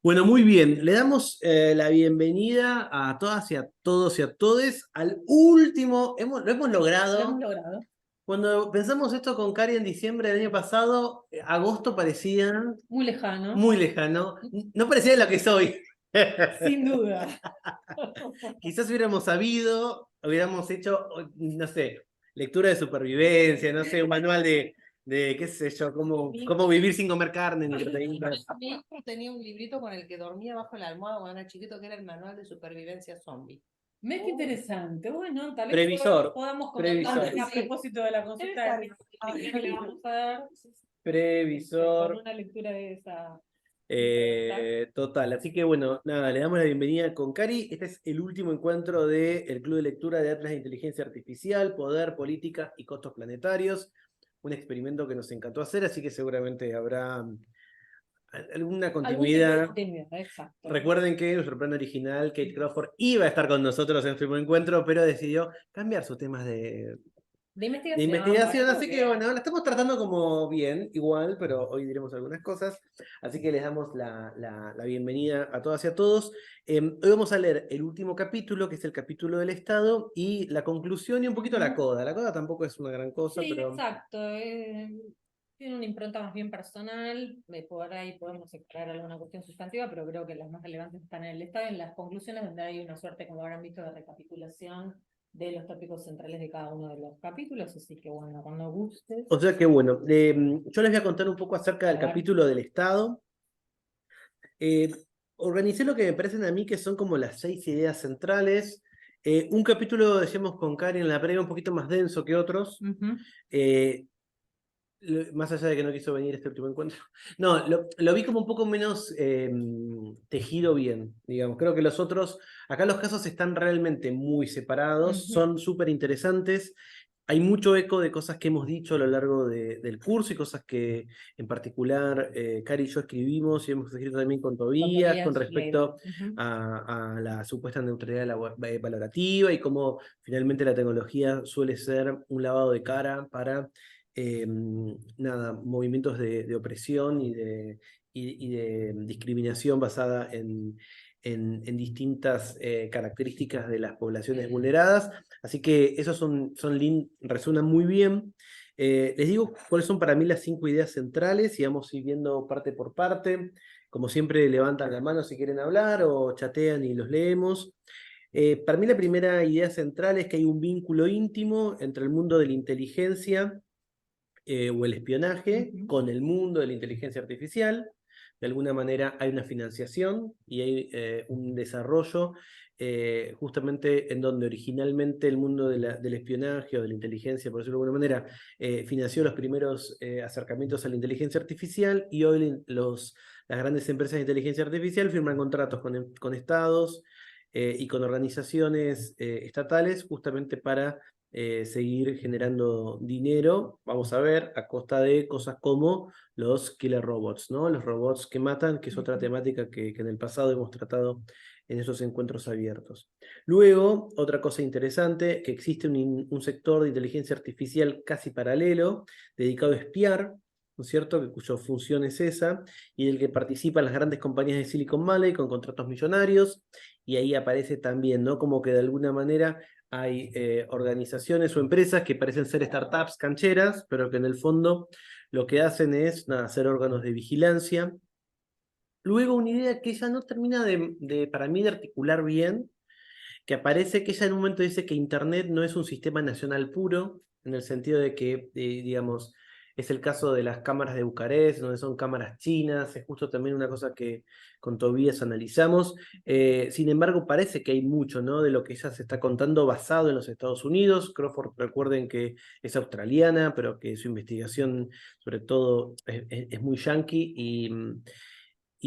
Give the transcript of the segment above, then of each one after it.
Bueno, muy bien. Le damos la bienvenida a todas y a todos y a todes al último, lo hemos Lo logrado. hemos logrado. Cuando pensamos esto con Cari en diciembre del año pasado, agosto parecía Muy lejano. muy lejano. No parecía lo que es hoy. Sin duda. Quizás hubiéramos sabido, hubiéramos hecho, no sé, lectura de supervivencia, no sé, un manual de qué sé yo, cómo vivir sin comer carne ni proteínas. Mi hijo tenía un librito con el que dormía bajo la almohada cuando era chiquito, que era el manual de supervivencia zombie. Mira qué interesante. Bueno, tal vez Previsor, podamos previsor. comentar a propósito de la consulta de que le vamos a dar Previsor. con una lectura de esa. Total, así que bueno, nada, le damos la bienvenida con Cari. Este es el último encuentro del Club de Lectura de Atlas de Inteligencia Artificial, Poder, Política y Costos Planetarios. Un experimento que nos encantó hacer, así que seguramente habrá alguna continuidad. Exacto. Recuerden que nuestro plan original, Kate Crawford, iba a estar con nosotros en su encuentro, pero decidió cambiar sus temas de investigación, así que bueno, la estamos tratando como bien, igual, pero hoy diremos algunas cosas, así que les damos la bienvenida a todas y a todos. Hoy vamos a leer el último capítulo, que es el capítulo del Estado, y la conclusión y un poquito la coda. La coda tampoco es una gran cosa, Sí, pero... exacto. Tiene una impronta más bien personal, por ahí podemos explorar alguna cuestión sustantiva, pero creo que las más relevantes están en el Estado, en las conclusiones, donde hay una suerte, como habrán visto, de recapitulación de los tópicos centrales de cada uno de los capítulos, así que bueno, cuando gustes. O sea que bueno, yo les voy a contar un poco acerca del capítulo del Estado. Organicé lo que me parecen a mí que son como las 6 ideas centrales. Un capítulo, decíamos con Karen en la previa, un poquito más denso que otros. Más allá de que no quiso venir este último encuentro. No, lo vi como un poco menos tejido bien, digamos. Creo que los otros, acá los casos están realmente muy separados, son súper interesantes. Hay mucho eco de cosas que hemos dicho a lo largo del curso y cosas que en particular Cari y yo escribimos y hemos escrito también con Tobías con respecto a la supuesta neutralidad valorativa y cómo finalmente la tecnología suele ser un lavado de cara para movimientos de opresión y de discriminación basada en distintas características de las poblaciones vulneradas. Así que esos resuenan muy bien. Les digo cuáles son para mí las 5 ideas centrales y vamos a ir viendo parte por parte. Como siempre, levantan la mano si quieren hablar o chatean y los leemos. Para mí la primera idea central es que hay un vínculo íntimo entre el mundo de la inteligencia o el espionaje con el mundo de la inteligencia artificial. De alguna manera hay una financiación y hay un desarrollo justamente en donde originalmente el mundo del espionaje o de la inteligencia, por decirlo de alguna manera, financió los primeros acercamientos a la inteligencia artificial y hoy las grandes empresas de inteligencia artificial firman contratos con estados y con organizaciones estatales justamente para seguir generando dinero, vamos a ver, a costa de cosas como los killer robots, ¿no? Los robots que matan, que es otra temática que en el pasado hemos tratado en esos encuentros abiertos. Luego, otra cosa interesante, que existe un sector de inteligencia artificial casi paralelo, dedicado a espiar, ¿no es cierto?, cuya función es esa, y del que participan las grandes compañías de Silicon Valley con contratos millonarios, y ahí aparece también, ¿no?, como que de alguna manera hay organizaciones o empresas que parecen ser startups cancheras, pero que en el fondo lo que hacen es hacer órganos de vigilancia. Luego una idea que ella no termina para mí de articular bien, que aparece que ella en un momento dice que Internet no es un sistema nacional puro, en el sentido de que, digamos, es el caso de las cámaras de Bucarest, donde son cámaras chinas, es justo también una cosa que con Tobías analizamos. Sin embargo, parece que hay mucho, ¿no?, de lo que ella se está contando basado en los Estados Unidos. Crawford, recuerden que es australiana, pero que su investigación, sobre todo, es muy yankee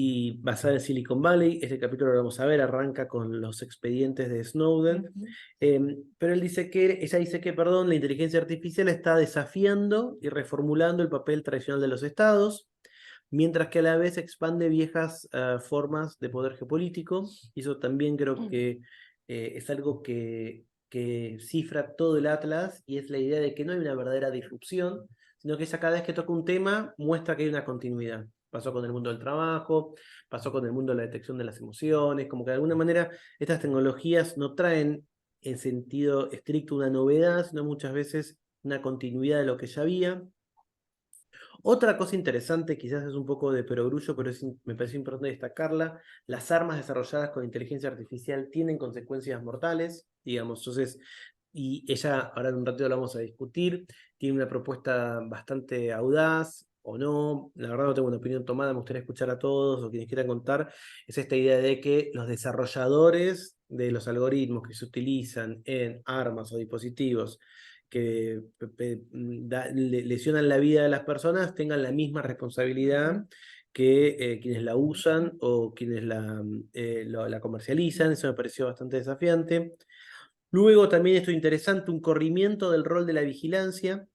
y basada en Silicon Valley. Este capítulo lo vamos a ver, arranca con los expedientes de Snowden. Pero ella dice que, perdón, la inteligencia artificial está desafiando y reformulando el papel tradicional de los estados, mientras que a la vez expande viejas formas de poder geopolítico. Y eso también creo que es algo que cifra todo el Atlas, y es la idea de que no hay una verdadera disrupción, sino que ella cada vez que toca un tema muestra que hay una continuidad. pasó con el mundo del trabajo, pasó con el mundo de la detección de las emociones, como que de alguna manera estas tecnologías no traen en sentido estricto una novedad, sino muchas veces una continuidad de lo que ya había. Otra cosa interesante, quizás es un poco de perogrullo, pero me parece importante destacarla, las armas desarrolladas con inteligencia artificial tienen consecuencias mortales, digamos, entonces, y ella, ahora en un ratito lo vamos a discutir, tiene una propuesta bastante audaz, o no, la verdad no tengo una opinión tomada, me gustaría escuchar a todos, o quienes quieran contar, es esta idea de que los desarrolladores de los algoritmos que se utilizan en armas o dispositivos que lesionan la vida de las personas tengan la misma responsabilidad que quienes la usan o quienes la comercializan. Eso me pareció bastante desafiante. Luego también esto interesante, un corrimiento del rol de la vigilancia,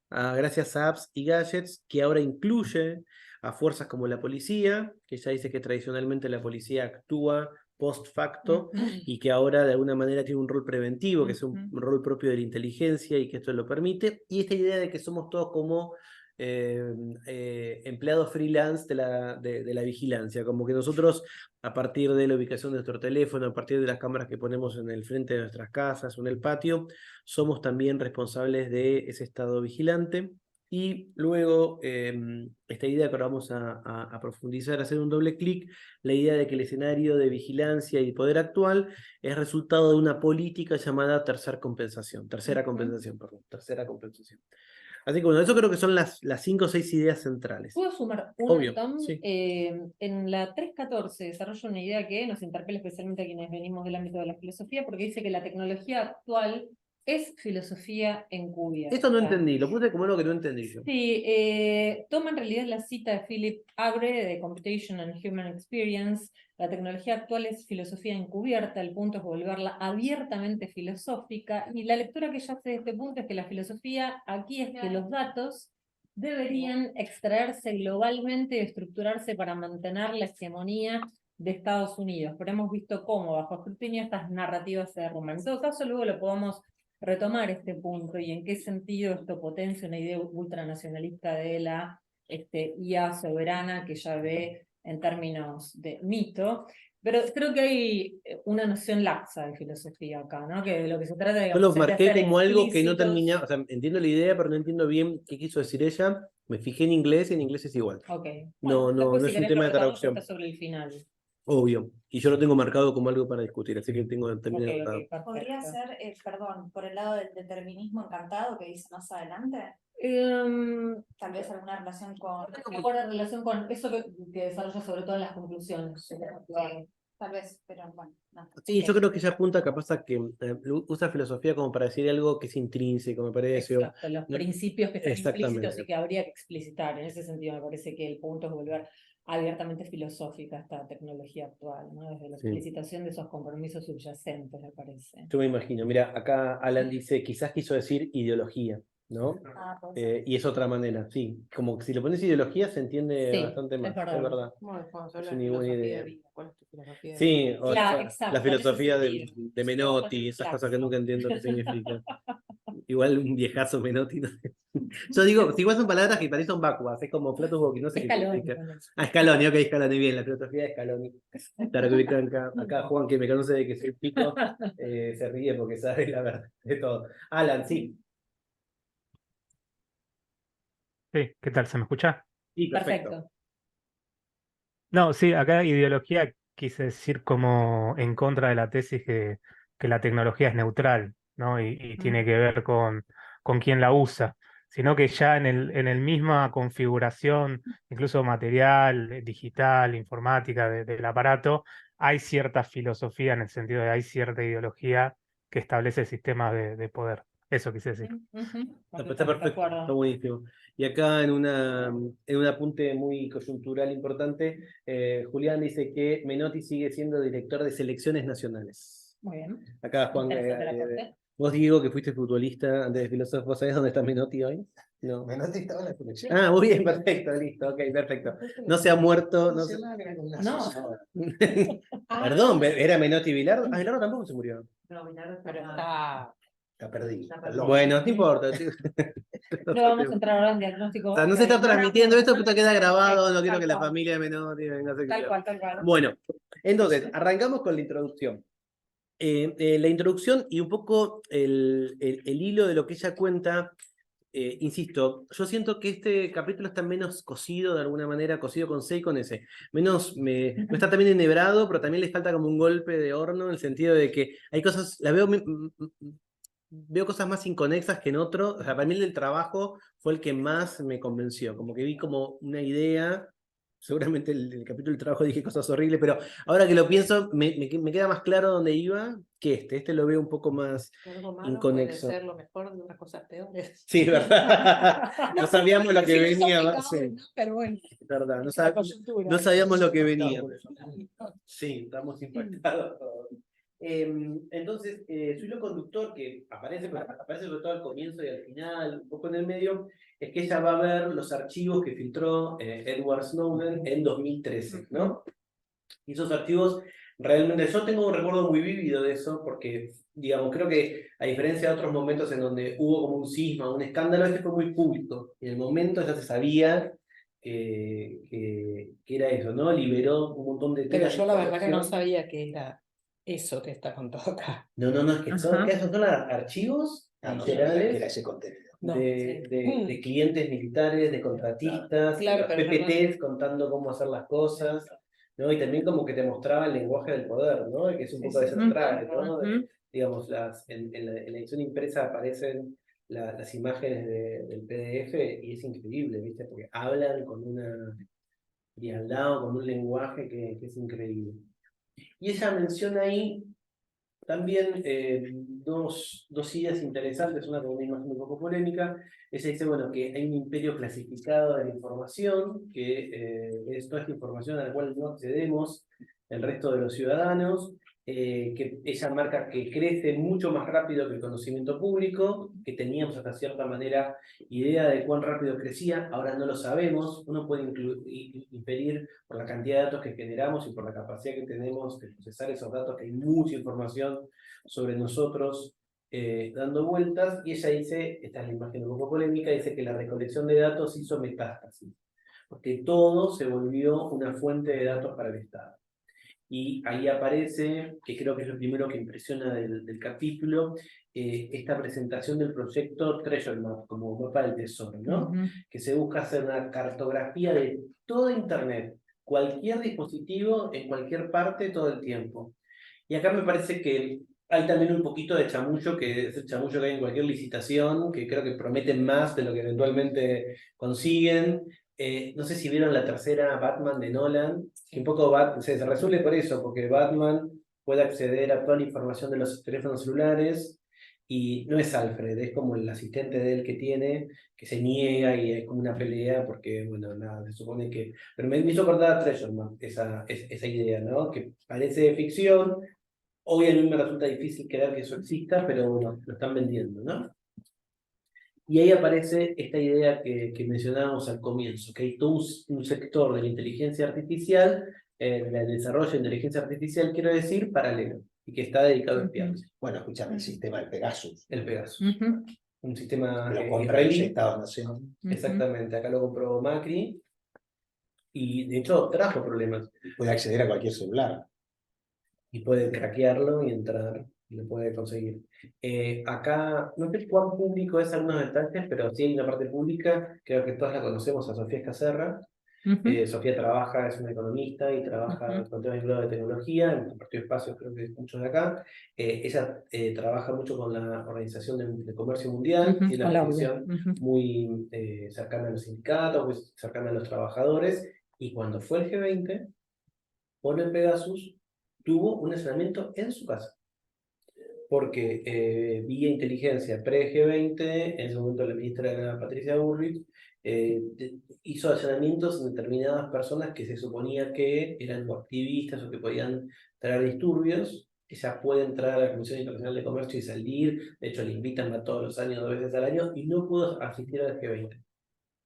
gracias a apps y gadgets que ahora incluye a fuerzas como la policía, que ya dice que tradicionalmente la policía actúa post facto y que ahora de alguna manera tiene un rol preventivo, que es un rol propio de la inteligencia y que esto lo permite, y esta idea de que somos todos como empleados freelance de la vigilancia, como que nosotros a partir de la ubicación de nuestro teléfono, a partir de las cámaras que ponemos en el frente de nuestras casas o en el patio, somos también responsables de ese estado vigilante. Y luego, esta idea que ahora vamos a profundizar, hacer un doble clic, la idea de que el escenario de vigilancia y poder actual es resultado de una política llamada tercera compensación. Así que bueno, eso creo que son las 5 o 6 ideas centrales. ¿Puedo sumar una, Obvio, Tom? sí. En la 3.14 desarrolla una idea que nos interpela especialmente a quienes venimos del ámbito de la filosofía, porque dice que la tecnología actual es filosofía encubierta. Esto no entendí, lo puse como algo que no entendí yo. Sí, toma en realidad la cita de Philip Abre de Computation and Human Experience. La tecnología actual es filosofía encubierta, el punto es volverla abiertamente filosófica, y la lectura que ella hace de este punto es que la filosofía aquí es que los datos deberían extraerse globalmente y estructurarse para mantener la hegemonía de Estados Unidos, pero hemos visto cómo bajo escrutinio estas narrativas se derrumban. En todo caso, luego lo podemos retomar este punto y en qué sentido esto potencia una idea ultranacionalista de la IA soberana que ya ve en términos de mito, pero creo que hay una noción laxa de filosofía acá, ¿no? Que de lo que se trata, Yo lo digamos, es de marqué hacer como algo que no explícitos. terminaba, o sea, entiendo la idea, pero no entiendo bien qué quiso decir ella. Me fijé en inglés y en inglés es igual. Ok, No, bueno, no, después no si es un querés lo tema de retomamos, traducción. está sobre el final. Obvio. Y yo lo tengo marcado como algo para discutir, así que tengo también Ok, anotado. perfecto. ¿Podría ser, perdón, por el lado del determinismo encantado que dice más adelante? Tal vez alguna relación con... ¿Alguna relación con eso que desarrolla sobre todo en las conclusiones? Sí, tal vez, pero bueno. No. Sí, yo creo que ella apunta capaz a que usa filosofía como para decir algo que es intrínseco, me parece. Exacto, los No, principios que están implícitos exactamente. y que habría que explicitar. En ese sentido me parece que el punto es volver abiertamente filosófica esta tecnología actual, ¿no? Desde la Sí. explicitación de esos compromisos subyacentes, me parece. Yo me imagino, mira, acá Alan dice, quizás quiso decir ideología, ¿no? Y es otra manera, sí. Como que si le pones ideología se entiende Sí, bastante más, es verdad. es verdad. Bueno, cuando se Es habla de una buena filosofía idea. de vida, ¿cuál es tu filosofía de Sí, vida? o Claro, la exacto, filosofía en ese sentido. de Menotti, esas cosas que nunca entiendo qué significan. Igual un viejazo Menotti, no sé. Yo digo, si igual son palabras que parecen vacuas, es como Flatus Bocchi, no sé qué Scaloni. significa. Scaloni, ok, Scaloni, bien, la filosofía de Scaloni. Claro que ubican acá Juan, que me conoce de que soy pico, se ríe porque sabe la verdad de todo. Alan, sí. Sí, ¿qué tal? ¿Se me escucha? Sí, perfecto. Perfecto. No, sí, acá ideología quise decir como en contra de la tesis que la tecnología es neutral, ¿no? Y tiene que ver con quién la usa, sino que ya en el misma configuración, incluso material, digital, informática del aparato, hay cierta filosofía en el sentido de hay cierta ideología que establece sistemas de poder. Eso quise decir. Está perfecto, está buenísimo. Y acá en un apunte muy coyuntural importante, Julián dice que Menotti sigue siendo director de selecciones nacionales. Muy bien. Acá Juan, vos Diego, que fuiste futbolista antes de filósofo, ¿sabés dónde está Menotti hoy? No. Menotti estaba en la selección. Ah, muy bien, perfecto, listo, ok, perfecto. No se ha muerto. No se... No. Perdón, ¿era Menotti Bilardo? Ah, Bilardo tampoco se murió. No, pero está Está perdido. Bueno, no importa. No vamos a entrar ahora en diagnóstico. O sea, no se está transmitiendo esto, pero esto queda grabado, no quiero Tal que la cual. familia de Menotti venga a hacer Tal cuidado. cual, tal cual. Bueno, entonces, arrancamos con la introducción. La introducción y un poco el hilo de lo que ella cuenta, insisto, yo siento que este capítulo está menos cocido de alguna manera, cocido con C y con S. No está también enhebrado, pero también le falta como un golpe de horno en el sentido de que hay cosas, veo cosas más inconexas que en otro. O sea, para mí el del trabajo fue el que más me convenció, como que vi como una idea. Seguramente el capítulo del trabajo dije cosas horribles, pero ahora que lo pienso, me queda más claro dónde iba que este lo veo un poco más Algo malo inconexo. puede ser lo mejor de unas cosas peores. Sí, verdad. No sabíamos lo que venía. Filosóficamente, Sí, ¿no? Pero bueno, verdad. la coyuntura. No sabíamos lo que venía. Sí, estamos impactados todos. Entonces, su hilo conductor, que aparece sobre todo al comienzo y al final, un poco en el medio, es que ella va a ver los archivos que filtró Edward Snowden en 2013, ¿no? Y esos archivos, realmente, yo tengo un recuerdo muy vívido de eso, porque, digamos, creo que a diferencia de otros momentos en donde hubo como un cisma, un escándalo, este fue muy público. En el momento ya se sabía que era eso, ¿no? Liberó un montón de pero temas de yo la verdad que no información. sabía que era eso que está contado acá. No, es que esos son archivos No sabía que era literales ese contenido. No, de clientes militares, de contratistas, Claro, los pero no- PPTs contando cómo hacer las cosas, ¿no? Y también como que te mostraba el lenguaje del poder, ¿no? Que es un poco de eso que trae, ¿no? Digamos, en la edición impresa aparecen las imágenes del PDF y es increíble, ¿viste? Porque hablan con una frialdad, con un lenguaje que es increíble. Y ella menciona ahí también dos ideas interesantes, una con una imagen un poco polémica. Ella dice, bueno, que hay un imperio clasificado de la información, que es toda esta información a la cual no accedemos el resto de los ciudadanos, que ella marca que crece mucho más rápido que el conocimiento público, que teníamos hasta cierta manera idea de cuán rápido crecía, ahora no lo sabemos. Uno puede inferir por la cantidad de datos que generamos y por la capacidad que tenemos de procesar esos datos, que hay mucha información sobre nosotros dando vueltas, y ella dice, esta es la imagen un poco polémica, dice que la recolección de datos hizo metástasis, porque todo se volvió una fuente de datos para el Estado. Y ahí aparece, que creo que es lo primero que impresiona del capítulo, esta presentación del proyecto Treasure Map, como mapa del tesoro, ¿no? Que se busca hacer una cartografía de toda Internet, cualquier dispositivo, en cualquier parte, todo el tiempo. Y acá me parece que hay también un poquito de chamullo, que es el chamullo que hay en cualquier licitación, que creo que prometen más de lo que eventualmente consiguen. No sé si vieron la tercera Batman de Nolan, que un poco se resuelve por eso, porque Batman puede acceder a toda la información de los teléfonos celulares, y no es Alfred, es como el asistente de él que tiene, que se niega y hay como una pelea, porque, bueno, nada, se supone que... Pero me hizo acordar a Treasure Map, esa idea, ¿no? Que parece de ficción. Hoy a mí me resulta difícil creer que eso exista, pero bueno, lo están vendiendo, ¿no? Y ahí aparece esta idea que mencionábamos al comienzo, que hay todo un sector de la inteligencia artificial, del desarrollo de inteligencia artificial, quiero decir, paralelo, y que está dedicado a espiarse. Bueno, escúchame, el sistema del Pegasus. El Pegasus. Un sistema Lo compra el Estado-Nación. Exactamente, acá lo compró Macri, y de hecho trajo problemas. Puede acceder a cualquier celular. Y puede craquearlo y entrar, y lo puede conseguir. Acá, no sé cuán público es algunos detalles, pero sí hay una parte pública, creo que todas la conocemos, a Sofía Escacerra. Sofía es una economista y trabaja con temas vinculados de tecnología, en compartió espacios, creo que muchos de acá. Ella trabaja mucho con la Organización de Comercio Mundial, y la posición muy cercana a los sindicatos, muy cercana a los trabajadores, y cuando fue el G20, pone en Pegasus, tuvo un allanamiento en su casa, porque vía inteligencia pre-G20, en ese momento la ministra era Patricia Bullrich, hizo allanamientos en determinadas personas que se suponía que eran activistas o que podían traer disturbios. Ella puede entrar a la Comisión Internacional de Comercio y salir, de hecho le invitan a todos los años, 2 veces al año, y no pudo asistir al G20.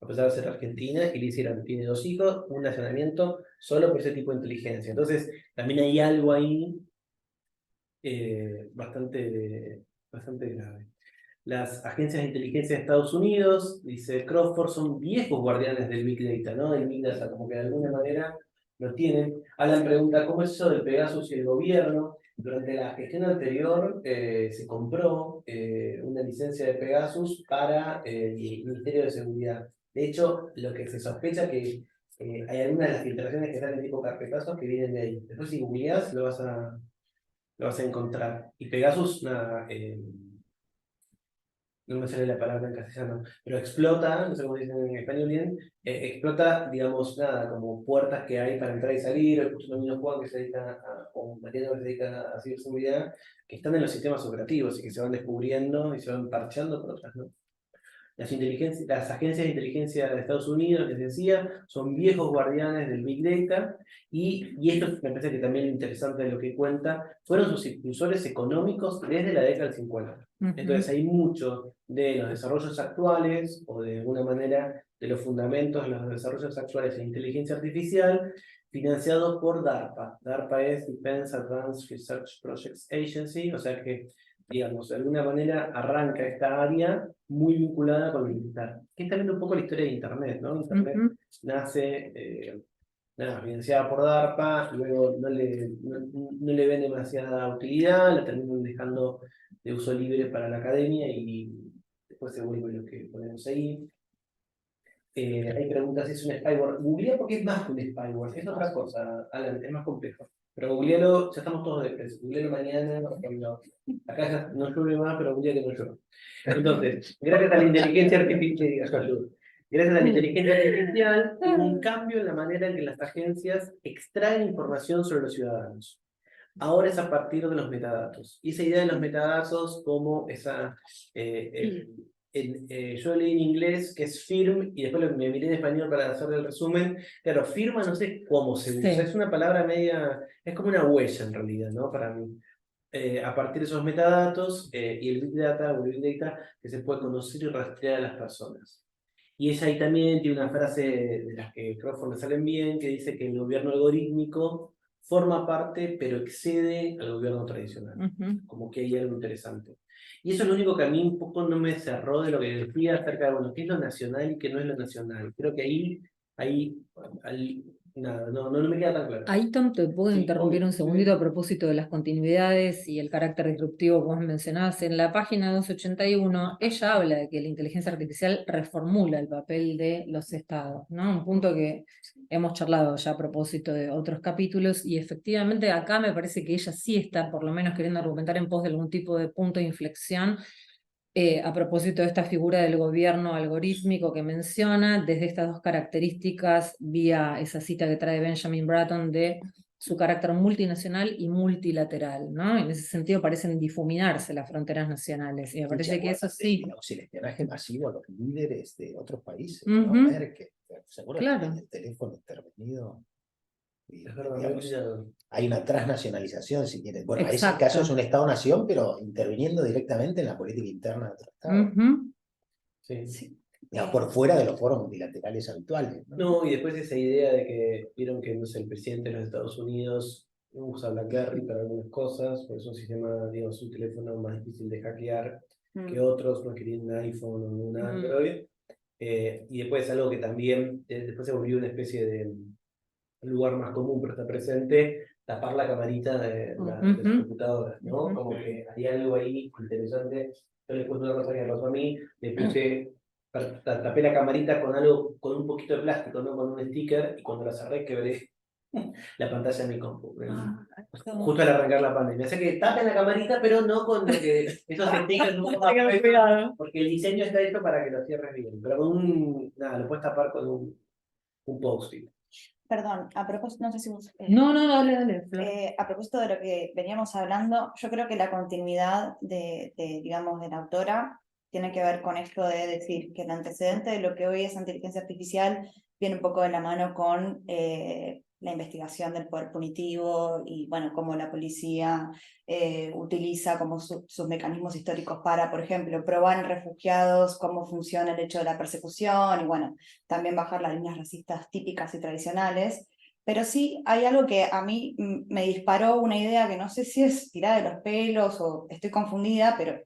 A pesar de ser argentina, y le hicieron, tiene 2 hijos, un allanamiento solo por ese tipo de inteligencia. Entonces, también hay algo ahí bastante grave. las agencias de inteligencia de Estados Unidos, dice Crawford, son viejos guardianes del Big Data, ¿no? Del Big Data, como que de alguna manera lo tienen. Alan pregunta, ¿cómo es eso del Pegasus y el gobierno? Durante la gestión anterior se compró una licencia de Pegasus para el Ministerio de Seguridad. De hecho, lo que se sospecha que hay algunas de las filtraciones que salen tipo carpetazos que vienen de ahí. Después si googleás lo vas a encontrar. Y Pegasus, nada, no me sale la palabra en castellano, pero explota, no sé cómo dicen en español bien, explota, digamos, nada, como puertas que hay para entrar y salir, o justo también Juan que se dedica o Mariano que se dedica a ciberseguridad, que están en los sistemas operativos y que se van descubriendo y se van parcheando por otras, ¿no? Las agencias de inteligencia de Estados Unidos, les decía, son viejos guardianes del Big Data y esto me parece que también es interesante de lo que cuenta, fueron sus impulsores económicos desde la década del 50. Entonces hay mucho de los desarrollos actuales o de alguna manera de los fundamentos de los desarrollos actuales en inteligencia artificial financiados por DARPA. DARPA es Defense Advanced Research Projects Agency, o sea que digamos, de alguna manera arranca esta área muy vinculada con lo militar. Que es también un poco la historia de Internet, ¿no? Internet nace financiada por DARPA, luego no le ven demasiada utilidad, la terminan dejando de uso libre para la academia y después se vuelve lo que ponemos ahí. Hay preguntas si es un spyware. Googlea porque es más que un spyware, es otra cosa, Alan, es más complejo. Pero googlealo, ya estamos todos de preso. Googlealo mañana, cuando acá ya no llueve más, pero un día que no llueve. Entonces, gracias a la inteligencia artificial, gracias a la inteligencia artificial, hubo un cambio en la manera en que las agencias extraen información sobre los ciudadanos. Ahora es a partir de los metadatos. Y esa idea de los metadatos como esa... yo leí en inglés que es firm y después me miré en español para hacer el resumen. Claro, firma no sé cómo se usa, es una palabra media, es como una huella en realidad, ¿no? Para mí. A partir de esos metadatos y el Big Data o el Big Data que se puede conocer y rastrear a las personas. Y ella ahí también tiene una frase de las que Crawford le salen bien, que dice que el gobierno algorítmico forma parte, pero excede al gobierno tradicional. Como que hay algo interesante. Y eso es lo único que a mí un poco no me cerró de lo que decía acerca de, bueno, qué es lo nacional y qué no es lo nacional. Creo que ahí nada, no me queda tan claro. Ahí, Tom, te puedo Sí, interrumpir obvio, un sí. segundito a propósito de las continuidades y el carácter disruptivo que vos mencionabas. En la página 281, ella habla de que la inteligencia artificial reformula el papel de los estados, ¿no? Un punto que hemos charlado ya a propósito de otros capítulos, y efectivamente acá me parece que ella sí está por lo menos queriendo argumentar en pos de algún tipo de punto de inflexión. A propósito de esta figura del gobierno algorítmico que menciona, desde estas dos características, vía esa cita que trae Benjamin Bratton de su carácter multinacional y multilateral, ¿no? En ese sentido parecen difuminarse las fronteras nacionales, y me parece que eso sí. Digamos, el espionaje masivo a los líderes de otros países, Ujú. ¿no? Merkel, seguro que Claro. tiene el teléfono intervenido. Y, Es verdad, digamos, hay una transnacionalización, si quieres. Bueno, ese Exacto. caso es un Estado-nación, pero interviniendo directamente en la política interna de otro Estado. Ujú. Sí. Digamos, por fuera de los foros multilaterales habituales, ¿no? No, y después esa idea de que vieron que no sé, el presidente de los Estados Unidos usa BlackBerry para algunas cosas, porque es un sistema, digamos, un teléfono más difícil de hackear que otros, no querían un iPhone o un Android. Y después algo que también después se volvió una especie de lugar más común, pero está presente, tapar la camarita de las computadoras, ¿no? Como que hay algo ahí interesante. Yo les cuento una cosa que me pasó a mí, le puse, tapé la camarita con algo, con un poquito de plástico, ¿no? Con un sticker, y cuando la cerré quebré la pantalla de mi compu. Justo al arrancar la pandemia. O sea que tapen la camarita, pero no con lo que esos stickers no Cuidado. porque el diseño está hecho para que lo cierres bien. Pero con nada, lo puedes tapar con un post-it. Perdón, a propósito, no sé si vos... No, dale. Flor. A propósito de lo que veníamos hablando, yo creo que la continuidad digamos, de la autora tiene que ver con esto de decir que el antecedente de lo que hoy es inteligencia artificial viene un poco de la mano con la investigación del poder punitivo y, bueno, cómo la policía utiliza como sus mecanismos históricos para, por ejemplo, probar en refugiados cómo funciona el hecho de la persecución y, bueno, también bajar las líneas racistas típicas y tradicionales. Pero sí hay algo que a mí me disparó una idea que no sé si es tirada de los pelos o estoy confundida, pero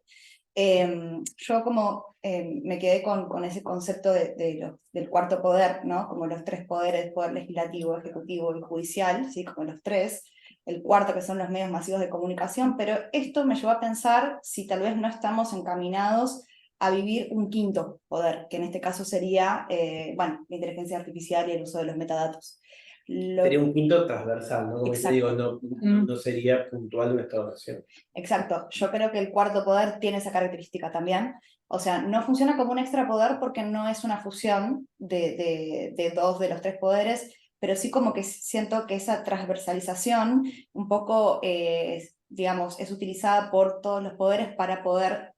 Yo como me quedé con ese concepto del cuarto poder, ¿no? Como los tres poderes, poder legislativo, ejecutivo y judicial, ¿sí? Como los tres, el cuarto que son los medios masivos de comunicación, pero esto me llevó a pensar si tal vez no estamos encaminados a vivir un quinto poder, que en este caso sería, bueno, la inteligencia artificial y el uso de los metadatos. Sería un quinto transversal, ¿no? Como te digo, no sería puntual de un Estado-nación. Exacto, yo creo que el cuarto poder tiene esa característica también. O sea, no funciona como un extra poder porque no es una fusión de dos de los tres poderes, pero sí como que siento que esa transversalización un poco, digamos, es utilizada por todos los poderes para poder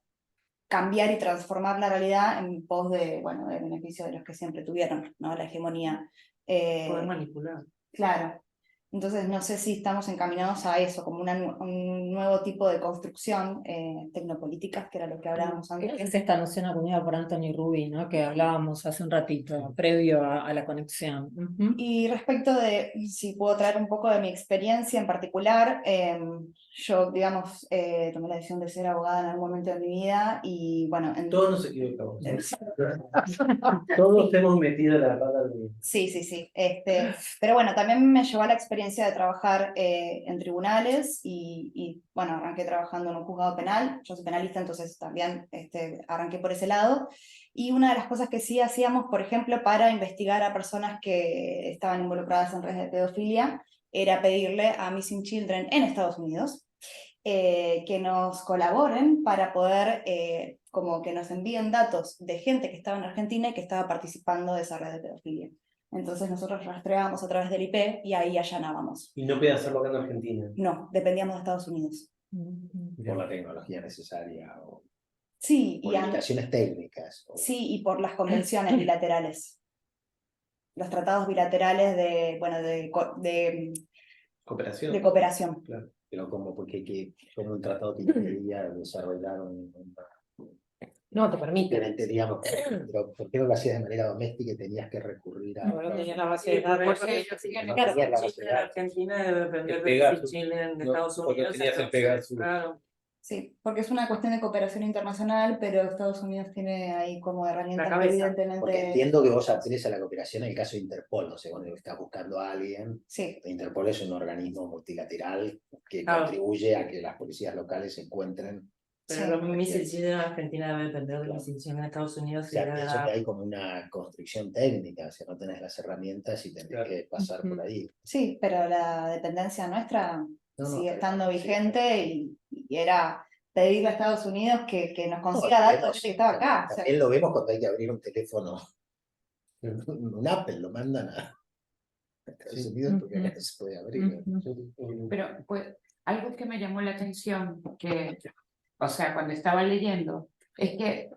cambiar y transformar la realidad en pos de, bueno, de beneficio de los que siempre tuvieron, ¿no? La hegemonía. Poder manipular. Claro. Entonces no sé si estamos encaminados a eso, como un nuevo tipo de construcción tecnopolíticas, que era lo que hablábamos antes. Es esta noción acuñada por Anthony Rubin, ¿no? Que hablábamos hace un ratito, previo a la conexión. Y respecto de, si puedo traer un poco de mi experiencia en particular, yo, digamos, tomé la decisión de ser abogada en algún momento de mi vida y, bueno... Todos nos equivocamos. Todos hemos metido la pata al mismo. Sí, sí, sí. Pero bueno, también me llevó a la experiencia de trabajar en tribunales y, bueno, arranqué trabajando en un juzgado penal. Yo soy penalista, entonces también arranqué por ese lado. Y una de las cosas que sí hacíamos, por ejemplo, para investigar a personas que estaban involucradas en redes de pedofilia, era pedirle a Missing Children en Estados Unidos que nos colaboren para poder, como que nos envíen datos de gente que estaba en Argentina y que estaba participando de esa red de pedofilia. Entonces nosotros rastreábamos a través del IP y ahí allanábamos. Y no podían hacerlo acá en Argentina. No, dependíamos de Estados Unidos. Por la tecnología necesaria o Sí, por limitaciones técnicas. sí, y por las convenciones bilaterales. Los tratados bilaterales de, bueno, de Cooperación. de cooperación. Claro. Pero como un tratado que impedía desarrollar No, te permite. digamos, pero ¿por qué no lo hacías de manera doméstica y tenías que recurrir a... No tenía la base de datos. No tenías la base de datos. Argentina debe depender Pegasus, de Chile, de ¿no? Estados Porque Unidos. tenías el Pegasus. Claro. Sí, porque es una cuestión de cooperación internacional, pero Estados Unidos tiene ahí como herramientas cabeza. evidentemente... Porque entiendo que vos apelás a la cooperación en el caso de Interpol, no sé, cuando estás buscando a alguien. Sí. Interpol es un organismo multilateral que Claro. contribuye a que las policías locales encuentren. Pero Sí. lo mismo Chile en Argentina debe depender de las instituciones de Estados Unidos. O sea, y debe pienso que dar- hay como una constricción técnica, o sea, no tenés las herramientas y tenés Claro. que pasar por ahí. Sí, pero la dependencia nuestra sigue estando sí. vigente y era pedirle a Estados Unidos que nos consiga No, datos vemos, que estaba acá. O sea, también lo vemos cuando hay que abrir un teléfono, un Apple, lo mandan a Estados Unidos porque acá no se puede abrir. Pero pues algo que me llamó la atención, que, o sea, cuando estaba leyendo, es que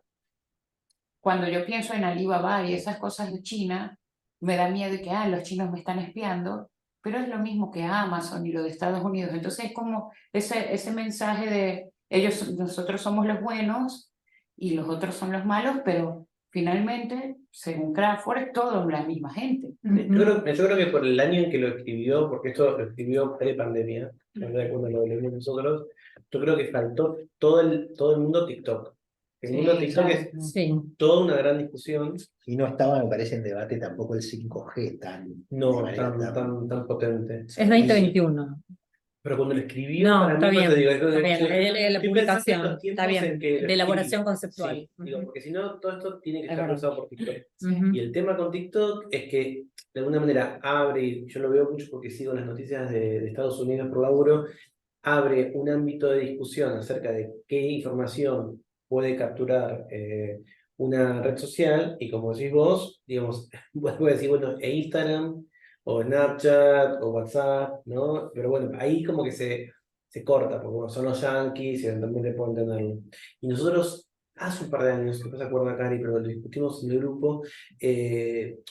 cuando yo pienso en Alibaba y esas cosas de China, me da miedo de que los chinos me están espiando, pero es lo mismo que Amazon y lo de Estados Unidos. Entonces es como ese mensaje de nosotros somos los buenos y los otros son los malos, pero finalmente, según Crawford, es todo la misma gente. Yo creo que por el año en que lo escribió, porque esto lo escribió pre-pandemia, cuando lo leímos nosotros, yo creo que faltó todo el mundo TikTok. El mundo TikTok es toda una gran discusión. Y no estaba, me parece, en debate tampoco el 5G No, de manera tan potente. Es 2021. Pero cuando lo escribió, No, para está mí, bien, pues, digo, está bien, la estoy pensando en publicación, los está tiempos bien, en que lo de elaboración escribí. conceptual. Sí, digo, porque si no, todo esto tiene que Es estar verdad. cruzado por TikTok. Ujú. Y el tema con TikTok es que de alguna manera abre, yo lo veo mucho porque sigo las noticias de Estados Unidos por laburo, abre un ámbito de discusión acerca de qué información puede capturar una red social, y como decís vos, digamos, vuelvo a decir, bueno, Instagram, o Snapchat, o WhatsApp, ¿no? Pero bueno, ahí como que se corta, porque bueno, son los yankees y eventualmente pueden tenerlo. Y nosotros, hace un par de años, que no se acuerda Cari, pero lo discutimos en el grupo,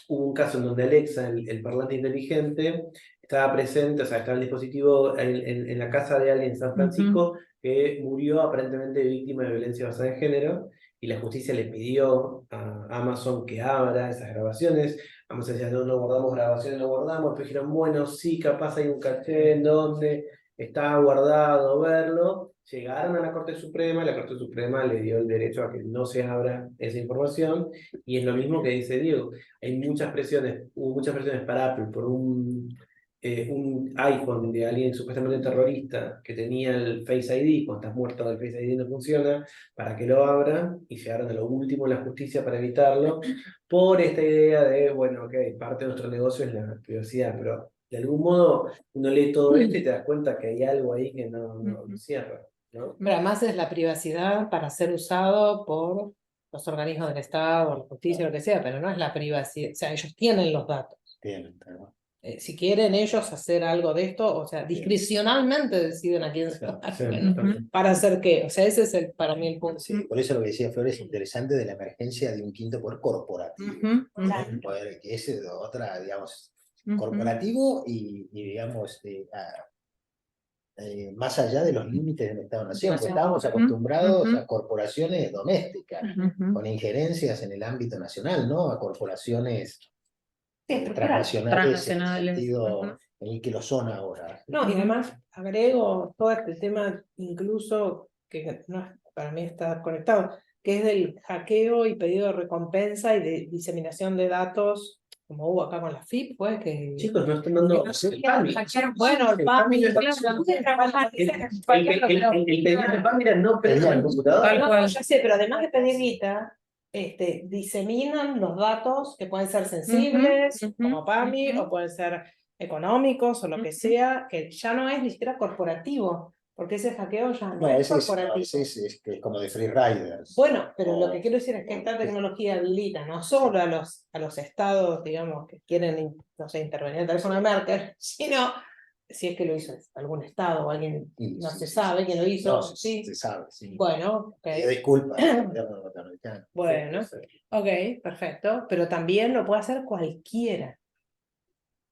hubo un caso en donde Alexa, el parlante inteligente, estaba presente, o sea, estaba el dispositivo en la casa de alguien en San Francisco que murió aparentemente víctima de violencia basada en género, y la justicia le pidió a Amazon que abra esas grabaciones. Amazon decía, no guardamos grabaciones, no guardamos, pero dijeron, bueno, sí, capaz hay un caché en donde está guardado, verlo. Llegaron a la Corte Suprema, la Corte Suprema le dio el derecho a que no se abra esa información, y es lo mismo que dice Diego. Hay muchas presiones, hubo muchas presiones para Apple por un iPhone de alguien supuestamente terrorista que tenía el Face ID, cuando estás muerto el Face ID no funciona, para que lo abran, y llegaron a lo último en la justicia para evitarlo, por esta idea de, bueno, ok, parte de nuestro negocio es la privacidad, pero de algún modo uno lee todo esto y te das cuenta que hay algo ahí que no cierra, ¿no? Pero además es la privacidad para ser usado por los organismos del Estado, la justicia, lo que sea, pero no es la privacidad. O sea, ellos tienen los datos. Tienen, claro. Si quieren ellos hacer algo de esto, o sea, discrecionalmente deciden a quién se lo Sí, dan. ¿Para hacer qué? O sea, ese es para mí el punto. Sí, por eso lo que decía Flores es interesante de la emergencia de un quinto poder corporativo. Un poder que es otra, digamos, corporativo y digamos, más allá de los límites del Estado-Nación, porque estábamos acostumbrados a corporaciones domésticas, con injerencias en el ámbito nacional, ¿no? A corporaciones transnacionales en el sentido en el que lo son ahora. No, y además agrego todo este tema, incluso que no, para mí está conectado, que es del hackeo y pedido de recompensa y de diseminación de datos, como hubo acá con la FIP, pues que... Chicos, no están dando... Bueno, el PAMI, el pedidor de PAMI era no presa en el computador. No, ya sé, pero además de pedir guita, diseminan los datos que pueden ser sensibles, como PAMI, o pueden ser económicos, o lo que sea, que ya no es ni siquiera corporativo, porque ese hackeo ya no es corporativo. Es como de free riders. Bueno, pero lo que quiero decir es que esta tecnología habilita no solo a los estados, digamos, que quieren, no sé, intervenir en el teléfono de Merkel, sino, si es que lo hizo algún estado o alguien, no se sabe quién lo hizo. No, sí. se sabe, sí. Bueno, Pido disculpas al gobierno norteamericano. bueno, ok, perfecto, pero también lo puede hacer cualquiera.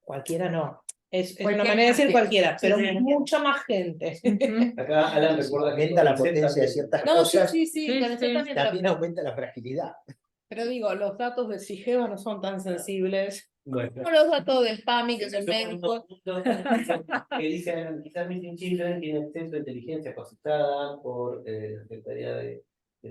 Cualquiera no. Es una manera de decir cualquiera, pero mucha más gente. Acá Alan recuerda que Aumenta la potencia de ciertas No, sí, cosas, sí, pero yo también también lo- aumenta la fragilidad. Pero digo, los datos de Sigeva no son tan sensibles Bueno. como los datos del PAMI, que es el médico. Que dicen, quizás Missing Children tiene acceso a inteligencia cosechada por la Secretaría de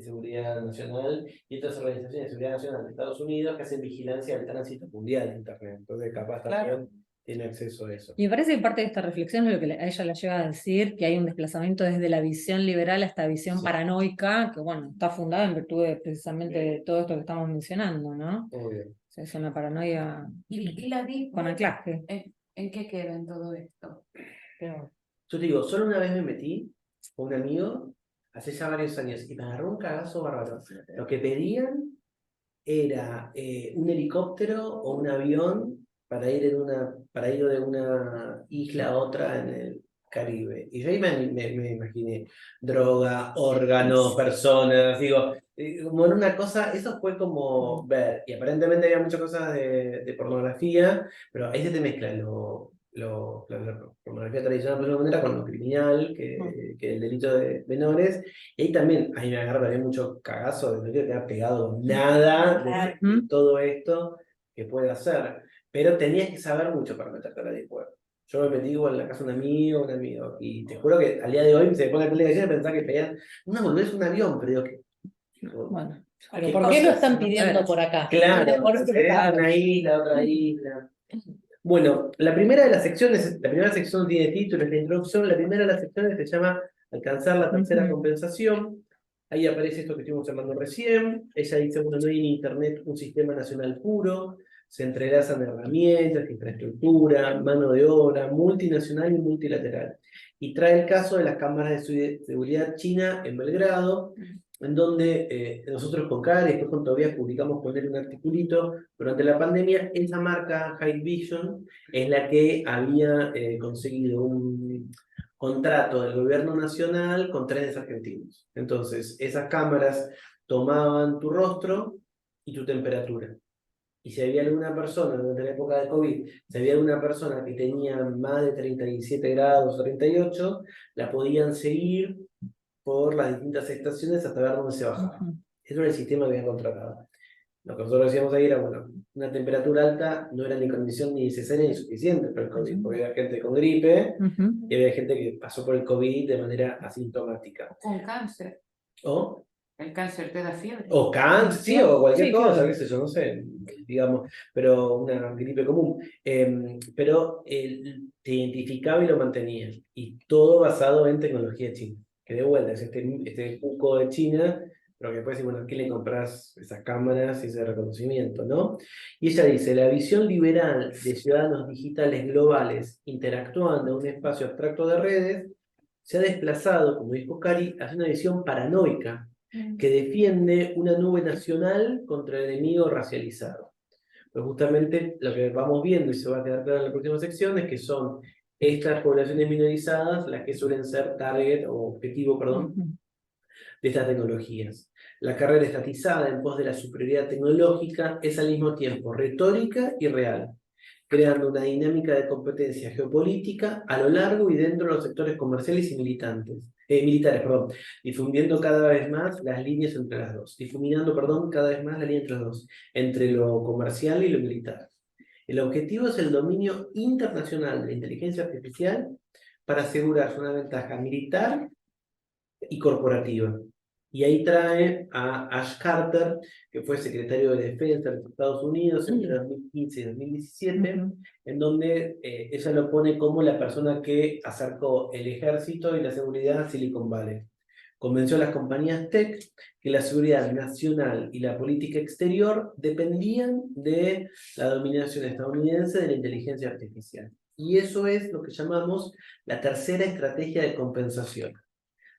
Seguridad Nacional y otras organizaciones de seguridad nacional de Estados Unidos que hacen vigilancia del tránsito mundial de Internet. Entonces, capaz también tiene acceso a eso. Y me parece que parte de esta reflexión es lo que a ella la lleva a decir, que hay un desplazamiento desde la visión liberal a esta visión paranoica, que bueno, está fundada en virtud de precisamente de todo esto que estamos mencionando, ¿no? Obvio. O sea, es una paranoia ¿Y la DIP con anclaje. en qué queda en todo esto? Pero, Yo te digo, solo una vez me metí con un amigo, hace ya varios años, y me agarró un cagazo bárbaro. Lo que pedían era un helicóptero o un avión para ir de una isla a otra en el Caribe. Y yo ahí me imaginé droga, órganos, personas, digo, como en una cosa, eso fue como ver, y aparentemente había muchas cosas de pornografía, pero ahí se te mezcla la pornografía tradicional de alguna manera con lo criminal, que el delito de menores, y ahí también, ahí me agarra también mucho cagazo de no quiero que haya pegado nada de todo esto que puede hacer, pero tenías que saber mucho para meterte a la Deep Web. Yo me metí igual en la casa de un amigo, y te juro que al día de hoy se me pone la piel de gallina y pensaba que pedían una boludez, un avión, pero digo que... Bueno, pero ¿por qué lo están pidiendo por acá? Claro, Por otro lado. una isla, otra isla. Bueno, la primera de las secciones, la primera sección tiene título, es la introducción, la primera de las secciones se llama Alcanzar la tercera compensación. Ahí aparece esto que estuvimos hablando recién. Ella dice, bueno, no hay en Internet un sistema nacional puro, se entrelazan herramientas, infraestructura, mano de obra, multinacional y multilateral. Y trae el caso de las cámaras de seguridad china en Belgrado, en donde nosotros con Karen y después con Tobias publicamos con él un articulito durante la pandemia. Esa marca Hikvision es la que había conseguido un contrato del gobierno nacional con trenes argentinos. Entonces, esas cámaras tomaban tu rostro y tu temperatura. Y si había alguna persona, durante la época de COVID, si había alguna persona que tenía más de 37 grados o 38, la podían seguir por las distintas estaciones hasta ver dónde se bajaba. Eso era el sistema que habían contratado. Lo que nosotros decíamos ahí era, bueno, una temperatura alta no era ni condición ni necesaria ni suficiente para el COVID, porque había gente con gripe y había gente que pasó por el COVID de manera asintomática. Con cáncer. O El cáncer te da fiebre. O cáncer, sí, o cualquier Sí, cosa, claro. qué sé yo, no sé, digamos, pero una gripe común. Pero te identificaba y lo mantenía. Y todo basado en tecnología china. Que de vuelta es este cuco de China, pero que después, bueno, ¿a qué le compras esas cámaras y ese reconocimiento, no? Y ella dice, la visión liberal de ciudadanos digitales globales interactuando en un espacio abstracto de redes se ha desplazado, como dijo Cari, hacia una visión paranoica que defiende una nube nacional contra el enemigo racializado. Pues justamente lo que vamos viendo y se va a quedar claro en la próxima sección es que son estas poblaciones minorizadas las que suelen ser target o objetivo, perdón, de estas tecnologías. La carrera estatizada en pos de la superioridad tecnológica es al mismo tiempo retórica y real, creando una dinámica de competencia geopolítica a lo largo y dentro de los sectores comerciales y militares, difundiendo cada vez más las líneas entre las dos, difuminando, perdón, cada vez más la línea entre las dos, entre lo comercial y lo militar. El objetivo es el dominio internacional de la inteligencia artificial para asegurarse una ventaja militar y corporativa. Y ahí trae a Ash Carter, que fue secretario de Defensa de los Estados Unidos entre 2015 y 2017, en donde ella lo pone como la persona que acercó el ejército y la seguridad a Silicon Valley. Convenció a las compañías tech que la seguridad nacional y la política exterior dependían de la dominación estadounidense de la inteligencia artificial. Y eso es lo que llamamos la tercera estrategia de compensación.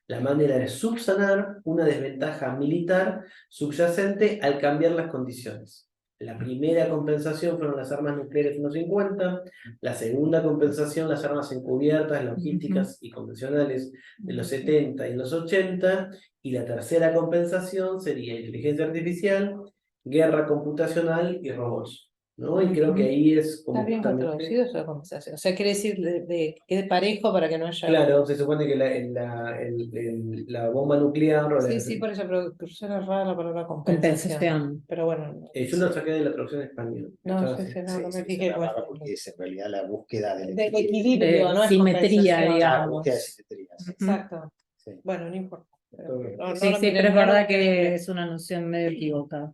La manera de subsanar una desventaja militar subyacente al cambiar las condiciones. La primera compensación fueron las armas nucleares en los 50, la segunda compensación las armas encubiertas, logísticas y convencionales de los 70 y los 80, y la tercera compensación sería inteligencia artificial, guerra computacional y robots. ¿No? Y creo que ahí es como Está bien justamente... traducido esa conversación. O sea, quiere decir que es parejo para que no haya. Claro, se supone que la bomba nuclear... o Sí, la- sí, por eso, pero suena rara la palabra compensación. Pero bueno. yo lo saqué de la traducción en español. No, Estaba sí, así. sí, no, no me Sí, fijé es cuál raro es. porque es en realidad la búsqueda del De equilibrio. equilibrio, no es simetría, compensación. digamos. La búsqueda de simetría, sí. Exacto. Sí. Bueno, no importa. Todo bien. No, Sí, no sí, lo pero es no lo verdad que miré. es una noción medio equivocada.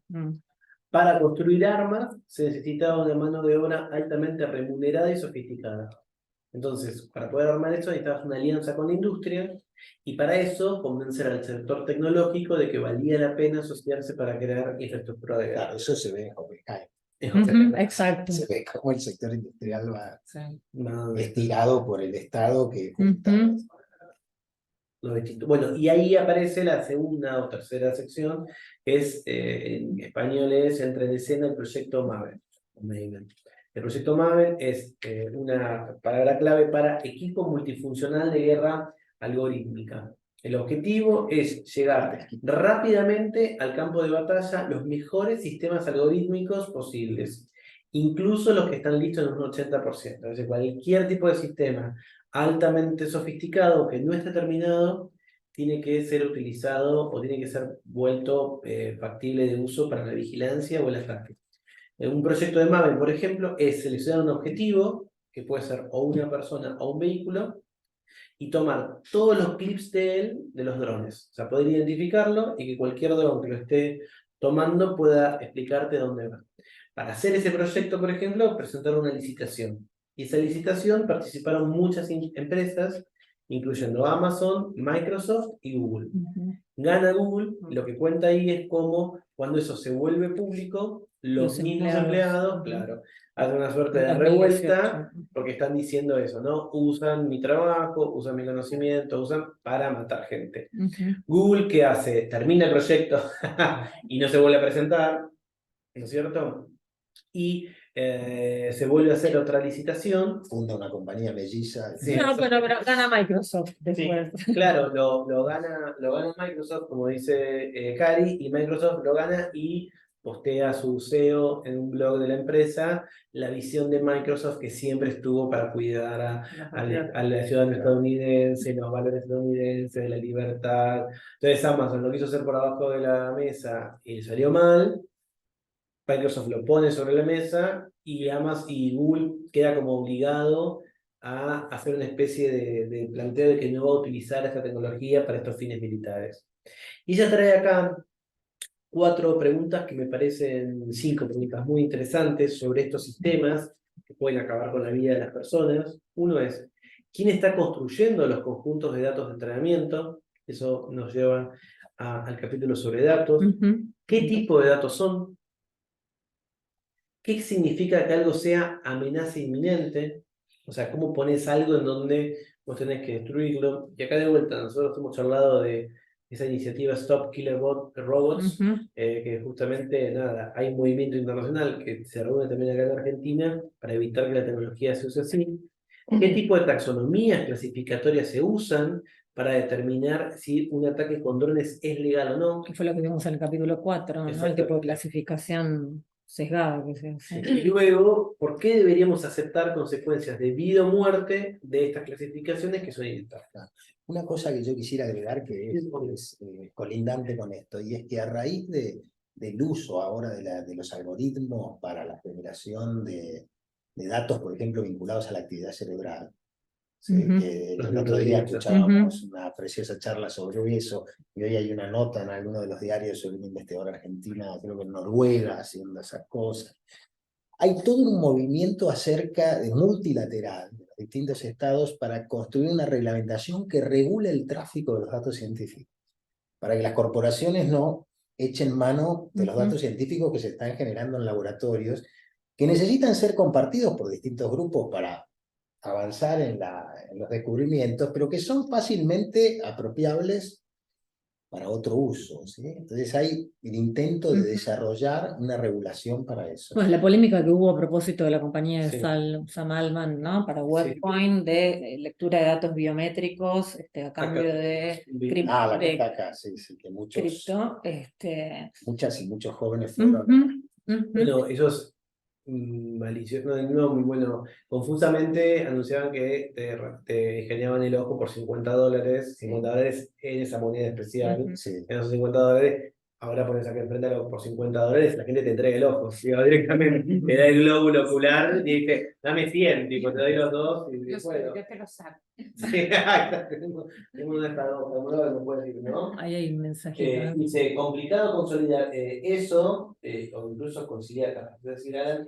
Para construir armas se necesitaba una mano de obra altamente remunerada y sofisticada. Entonces, para poder armar eso necesitabas una alianza con la industria y para eso convencer al sector tecnológico de que valía la pena asociarse para crear infraestructura de guerra. Claro, eso se ve en Oppenheimer. Exacto. Se ve cómo el sector industrial va No, estirado por el Estado que lo distinto. Bueno, y ahí aparece la segunda o tercera sección, que es, en español es Entra en escena el proyecto Maven. El proyecto Maven es una palabra clave para equipo multifuncional de guerra algorítmica. El objetivo es llegar rápidamente al campo de batalla los mejores sistemas algorítmicos posibles, incluso los que están listos en un 80%. Es decir, cualquier tipo de sistema altamente sofisticado que no esté terminado tiene que ser utilizado o tiene que ser vuelto factible de uso para la vigilancia o el ataque. Un proyecto de Maven, por ejemplo, es seleccionar un objetivo, que puede ser o una persona o un vehículo, y tomar todos los clips de él, de los drones. O sea, poder identificarlo y que cualquier dron que lo esté tomando pueda explicarte dónde va. Para hacer ese proyecto, por ejemplo, presentaron una licitación. Y esa licitación participaron muchas empresas, incluyendo Amazon, Microsoft y Google. Gana Google, y lo que cuenta ahí es cómo cuando eso se vuelve público, los mismos empleados, claro, hacen una suerte de revuelta porque están diciendo eso, ¿no? Usan mi trabajo, usan mi conocimiento, usan para matar gente. Google, ¿qué hace? Termina el proyecto y no se vuelve a presentar, ¿no es cierto? Y se vuelve a hacer otra licitación. Funda una compañía melliza. Sí. No, pero gana Microsoft después. Sí, claro, lo gana Microsoft, como dice Cari, y Microsoft lo gana y postea su CEO en un blog de la empresa la visión de Microsoft que siempre estuvo para cuidar a la ciudadanía estadounidense, los valores estadounidenses, la libertad. Entonces Amazon lo quiso hacer por abajo de la mesa y salió mal. Microsoft lo pone sobre la mesa y y Google queda como obligado a hacer una especie de planteo de que no va a utilizar esta tecnología para estos fines militares. Y ella trae acá 4 preguntas que me parecen 5 preguntas muy interesantes sobre estos sistemas que pueden acabar con la vida de las personas. Uno es, ¿quién está construyendo los conjuntos de datos de entrenamiento? Eso nos lleva al capítulo sobre datos. ¿Qué tipo de datos son? ¿Qué significa que algo sea amenaza inminente? O sea, ¿cómo pones algo en donde vos tenés que destruirlo? Y acá de vuelta, nosotros hemos charlado de esa iniciativa Stop Killer Robots, que justamente, nada, hay un movimiento internacional que se reúne también acá en Argentina para evitar que la tecnología se use así. ¿Qué tipo de taxonomías clasificatorias se usan para determinar si un ataque con drones es legal o no? Que fue lo que vimos en el capítulo 4, ¿no? El tipo de clasificación sesgada que se hace. Y luego, ¿por qué deberíamos aceptar consecuencias de vida o muerte de estas clasificaciones que son inestables? Una cosa que yo quisiera agregar que es colindante con esto, y es que a raíz del uso ahora de los algoritmos para la generación de datos, por ejemplo, vinculados a la actividad cerebral, ¿sí? Que el otro día escuchábamos una preciosa charla sobre eso, y hoy hay una nota en alguno de los diarios sobre una investigadora argentina, creo que en Noruega, haciendo esas cosas. Hay todo un movimiento acerca de multilateral de los distintos estados para construir una reglamentación que regule el tráfico de los datos científicos, para que las corporaciones no echen mano de los datos científicos que se están generando en laboratorios, que necesitan ser compartidos por distintos grupos para avanzar en los descubrimientos, pero que son fácilmente apropiables para otro uso, ¿sí? Entonces hay el intento de desarrollar una regulación para eso. Bueno, la polémica que hubo a propósito de la compañía de Sí. Sam Altman, ¿no? Para WebCoin, de lectura de datos biométricos, a cambio de La que está acá, sí, que cripto. Muchas y muchos jóvenes fueron. Bueno, ellos maliciosos, no, muy bueno, confusamente anunciaban que te generaban el ojo por $50, $50 en esa moneda especial, Sí. en esos $50, ahora pones acá enfrente algo por $50, la gente te entrega el ojo, digo, directamente, te da el glóbulo ocular y dice, dame 100, tipo, te doy los dos y bueno. Yo te lo saco. Sí, exacto, tengo una paradoja, uno no puede decir, ¿no? Ahí hay un mensajito. Dice, complicado consolidar eso, o incluso conciliar, decir, Alan,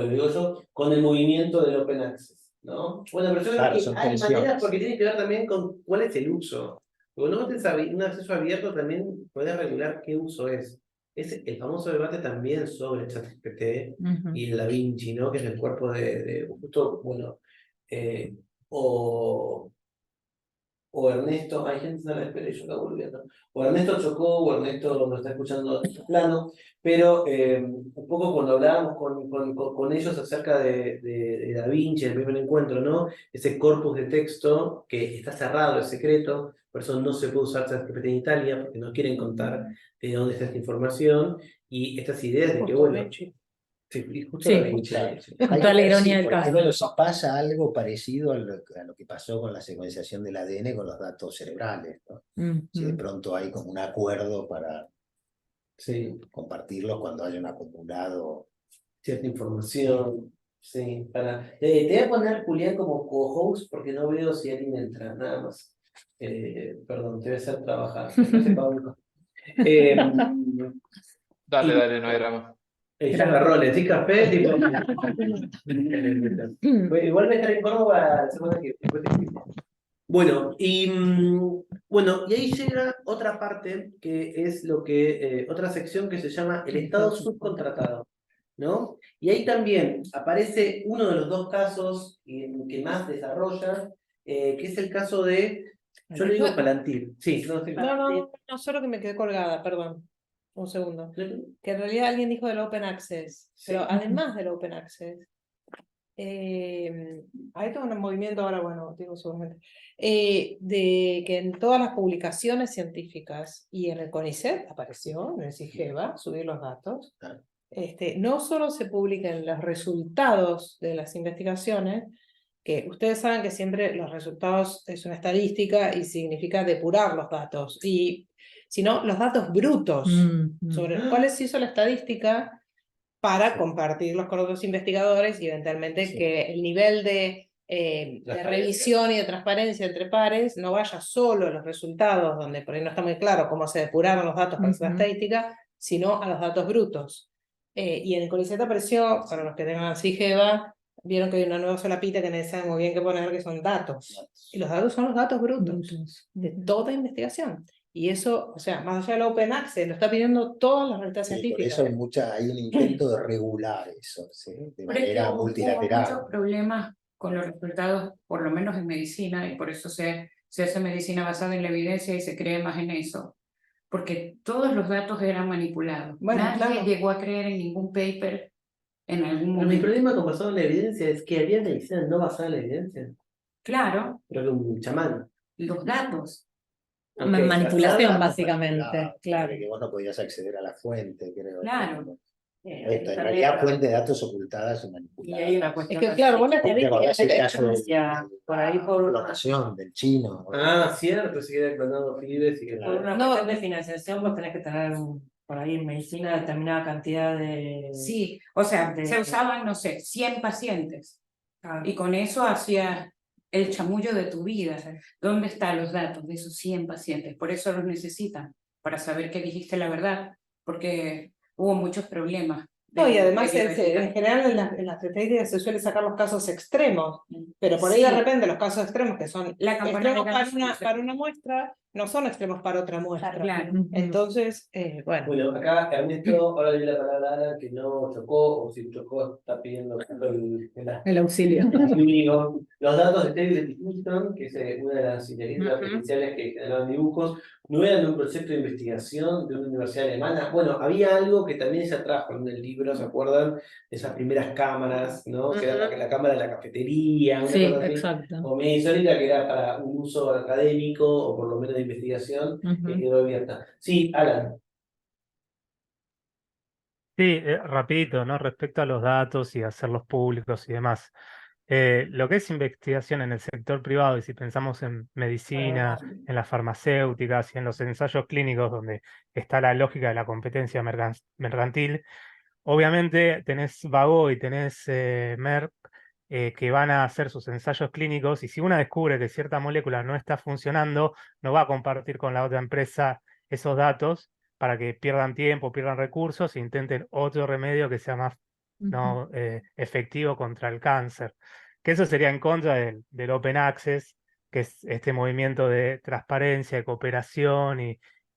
digo yo, con el movimiento del Open Access, ¿no? Bueno, pero yo creo que hay maneras porque tiene que ver también con cuál es el uso. Cuando uno tiene un acceso abierto también puede regular qué uso es. Es el famoso debate también sobre ChatGPT y el Da Vinci, ¿no? Que es el cuerpo de justo, bueno, o Ernesto, hay gente que no la espera y yo la volviendo. O Ernesto chocó, o Ernesto nos está escuchando en plano, pero un poco cuando hablábamos con ellos acerca de Da Vinci, el primer encuentro, ¿no? Ese corpus de texto que está cerrado, es secreto, por eso no se puede usar ChatGPT en Italia, porque no quieren contar de dónde está esta información, y estas ideas de que, bueno, sí, justo Da Vinci. Toda la ironía del caso. Pero si pasa algo parecido a lo que pasó con la secuenciación del ADN con los datos cerebrales, ¿no? Si de pronto hay como un acuerdo para compartirlos cuando hayan acumulado cierta información. Sí, te voy a poner Julián como co-host porque no veo si alguien entra, nada más. Perdón, te voy a hacer trabajar. Dale, no hay drama. Ya agarró, le di café, tipo. Igual me estaré en Córdoba la semana que viene. Bueno, y ahí llega otra parte que es otra sección que se llama el Estado subcontratado, ¿no? Y ahí también aparece uno de los 2 casos que más desarrolla, que es el caso de, yo le digo Palantir. Sí, No, solo que me quedé colgada, perdón. Un segundo. Que en realidad alguien dijo del Open Access, pero además del Open Access, ahí tengo un movimiento ahora, bueno, digo seguramente, de que en todas las publicaciones científicas y en el CONICET apareció, en el CIGEVA, subir los datos, no solo se publican los resultados de las investigaciones, que ustedes saben que siempre los resultados es una estadística y significa depurar los datos, sino los datos brutos sobre los cuales se hizo la estadística, para compartirlos con otros investigadores y eventualmente Sí. que el nivel de Transparencia. revisión y de transparencia entre pares no vaya solo a los resultados, donde por ahí no está muy claro cómo se depuraron los datos para hacer la Ujú. estadística, sino a los datos brutos. Y en el CONICET apareció, para los que tengan CIGEVA, vieron que hay una nueva solapita que no saben muy bien qué poner, que son datos. Y los datos son los datos brutos de toda investigación. Y eso, o sea, más allá del Open Access, lo está pidiendo todas las revistas Sí, por científicas. eso hay un intento de regular eso, ¿sí? De Pero es que manera hubo multilateral. muchos problemas con los resultados, por lo menos en medicina, y por eso se hace medicina basada en la evidencia y se cree más en eso. Porque todos los datos eran manipulados. Bueno, Nadie claro. llegó a creer en ningún paper en algún Pero mi momento. problema con basado en la evidencia es que había medicina no basada en la evidencia, Claro, pero que un chamán. los datos. Ok, Manipulación, basada- básicamente, claro. Que vos no podías acceder a la fuente, creo. Claro. Esto, en realidad, fuente de datos ocultadas y Y manipuladas. hay una Es cuestión que claro, vos la ¿Te acordás el caso de por ahí la por clonación del chino? Ah, cierto, se queda clonado pibes y que... por una No. cuestión de financiación vos tenés que tener por ahí en medicina determinada cantidad de... Sí, o sea, de- se usaban, no sé, 100 pacientes. Ah, Y con eso hacías el chamullo de tu vida. ¿Dónde están los datos de esos 100 pacientes? Por eso los necesitan, para saber que dijiste la verdad, porque hubo muchos problemas. No, y además de en general en las estadísticas se suele sacar los casos extremos, pero por ahí de Sí. repente los casos extremos que son La campana extremos de para Gauss, para una muestra, no son extremos para otra muestra. Claro. Entonces, bueno. Bueno, acá Ernesto, ahora le doy la palabra a Ana, que no chocó, o si chocó, está pidiendo El auxilio. único. Los datos de David Houston, que es una de las inteligencias Ujú. artificiales que generaban dibujos, no eran un proyecto de investigación de una universidad alemana. Bueno, había algo que también se atrajo en el libro, ¿se acuerdan? De esas primeras cámaras, ¿no? Que era la cámara de la cafetería, una Sí, cosa así. exacto. O medio insólita, que era para un uso académico o por lo menos de investigación, que Ujú. quedó abierta. Sí, Alan. Sí, rapidito, ¿no? Respecto a los datos y hacerlos públicos y demás. Lo que es investigación en el sector privado, y si pensamos en medicina, en las farmacéuticas y en los ensayos clínicos, donde está la lógica de la competencia mercantil, obviamente tenés Vago y tenés Merck que van a hacer sus ensayos clínicos, y si una descubre que cierta molécula no está funcionando, no va a compartir con la otra empresa esos datos para que pierdan tiempo, pierdan recursos e intenten otro remedio que sea más ¿no? Efectivo contra el cáncer. Que eso sería en contra del Open Access, que es este movimiento de transparencia, de cooperación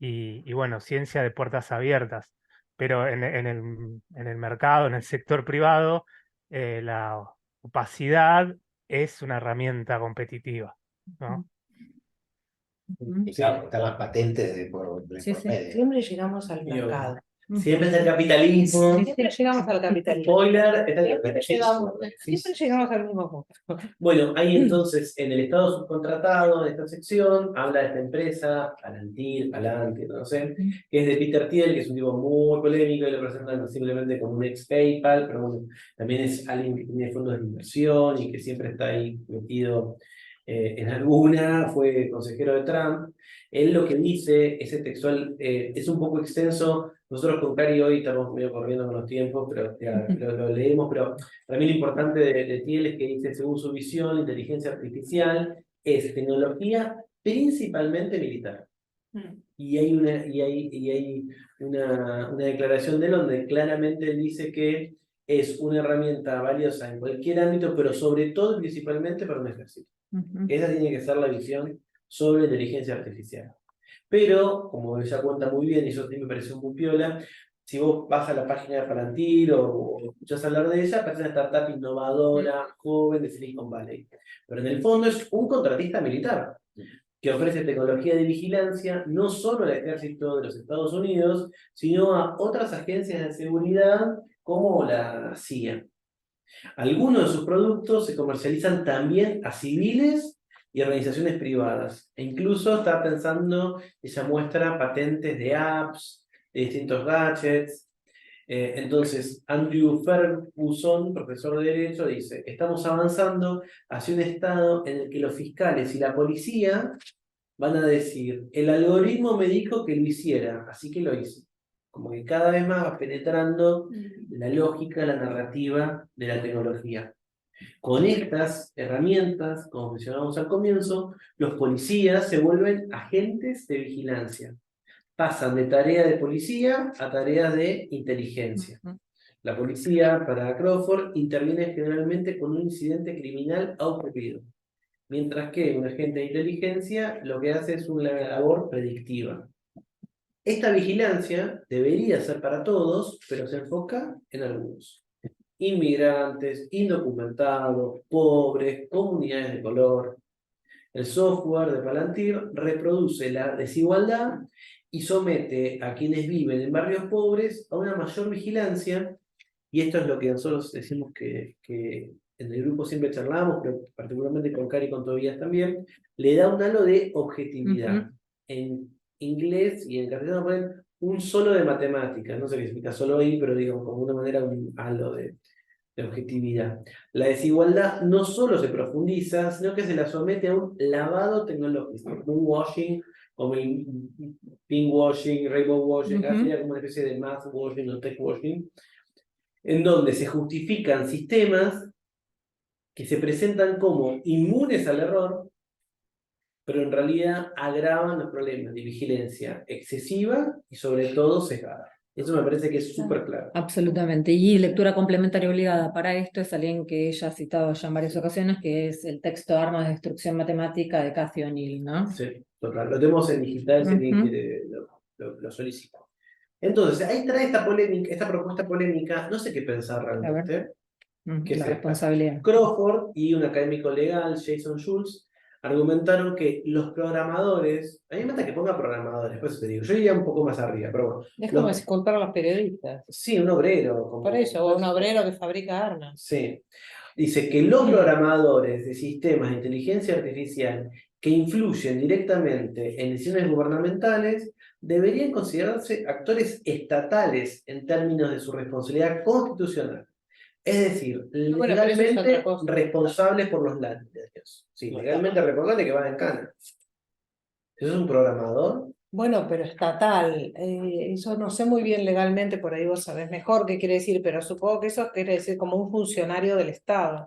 y bueno, ciencia de puertas abiertas. Pero en el mercado, en el sector privado, la opacidad es una herramienta competitiva, ¿no? Sí, están las patentes de por Sí, sí. medio. Siempre llegamos al Digo, mercado. Siempre es el capitalismo. Siempre llegamos al capitalismo. Spoiler, está el Siempre capitalismo. llegamos al mismo punto. Bueno, ahí entonces en el estado subcontratado, en esta sección, habla de esta empresa, Palantir, Palantir, no sé, que es de Peter Thiel, que es un tipo muy polémico y lo presentan simplemente como un ex PayPal, pero bueno, también es alguien que tiene fondos de inversión y que siempre está ahí metido en alguna, fue consejero de Trump. Él lo que dice, ese textual, es un poco extenso. Nosotros con Cari hoy estamos medio corriendo con los tiempos, pero ya, lo leemos, pero para mí lo importante de Thiel es que dice, según su visión, inteligencia artificial es tecnología principalmente militar. Y hay una declaración de él donde claramente dice que es una herramienta valiosa en cualquier ámbito, pero sobre todo y principalmente para un ejército. Ujú. Esa tiene que ser la visión sobre inteligencia artificial. Pero, como ella cuenta muy bien, y eso a mí me pareció muy piola, si vos vas a la página de Palantir o escuchás hablar de ella, parece una startup innovadora, joven, de Silicon Valley. Pero en el fondo es un contratista militar que ofrece tecnología de vigilancia no solo al ejército de los Estados Unidos, sino a otras agencias de seguridad como la CIA. Algunos de sus productos se comercializan también a civiles y organizaciones privadas. E incluso está pensando, ella muestra patentes de apps, de distintos gadgets. Entonces, Andrew Ferguson, profesor de Derecho, dice, estamos avanzando hacia un estado en el que los fiscales y la policía van a decir, el algoritmo me dijo que lo hiciera, así que lo hice. como que cada vez más va penetrando la lógica, la narrativa de la tecnología. Con estas herramientas, como mencionamos al comienzo, los policías se vuelven agentes de vigilancia. Pasan de tareas de policía a tareas de inteligencia. La policía, para Crawford, interviene generalmente con un incidente criminal ocurrido, mientras que un agente de inteligencia lo que hace es una labor predictiva. Esta vigilancia debería ser para todos, pero se enfoca en algunos. Inmigrantes, indocumentados, pobres, comunidades de color. El software de Palantir reproduce la desigualdad y somete a quienes viven en barrios pobres a una mayor vigilancia, y esto es lo que nosotros decimos que en el grupo siempre charlamos, pero particularmente con Cari y con Tobías también, le da un halo de objetividad. En inglés y en castellano ponen un solo de matemáticas, no sé qué significa solo ahí, pero digo, como una manera, un halo de objetividad. La desigualdad no solo se profundiza, sino que se la somete a un lavado tecnológico, un washing, como el pink washing, rainbow washing, acá sería como una especie de math washing o tech washing, en donde se justifican sistemas que se presentan como inmunes al error, pero en realidad agravan los problemas de vigilancia excesiva y sobre todo sesgada. Eso me parece que es súper claro. Absolutamente. Y lectura complementaria obligada para esto es alguien que ella ha citado ya en varias ocasiones, que es el texto Armas de Destrucción Matemática de Cathy O'Neill, ¿no? Sí, total. Lo tenemos en digital, si alguien quiere lo solicita. Entonces, ahí trae esta polémica, esta propuesta polémica, no sé qué pensar realmente. ¿Qué La es esta? responsabilidad. Crawford y un académico legal, Jason Schultz, argumentaron que los programadores, a mí me mata que ponga programadores, por eso te digo, yo iría un poco más arriba, pero bueno. Es como si culpar a los periodistas. Sí, un obrero. Como, Por eso, o un obrero que fabrica armas. Sí. Dice que los programadores de sistemas de inteligencia artificial que influyen directamente en decisiones gubernamentales deberían considerarse actores estatales en términos de su responsabilidad constitucional. Es decir, legalmente responsables por los daños. Sí, legalmente responsable que va en cana. ¿Eso es un programador? Bueno, pero estatal. Eso no sé muy bien legalmente, por ahí vos sabés mejor qué quiere decir, pero supongo que eso quiere decir como un funcionario del Estado,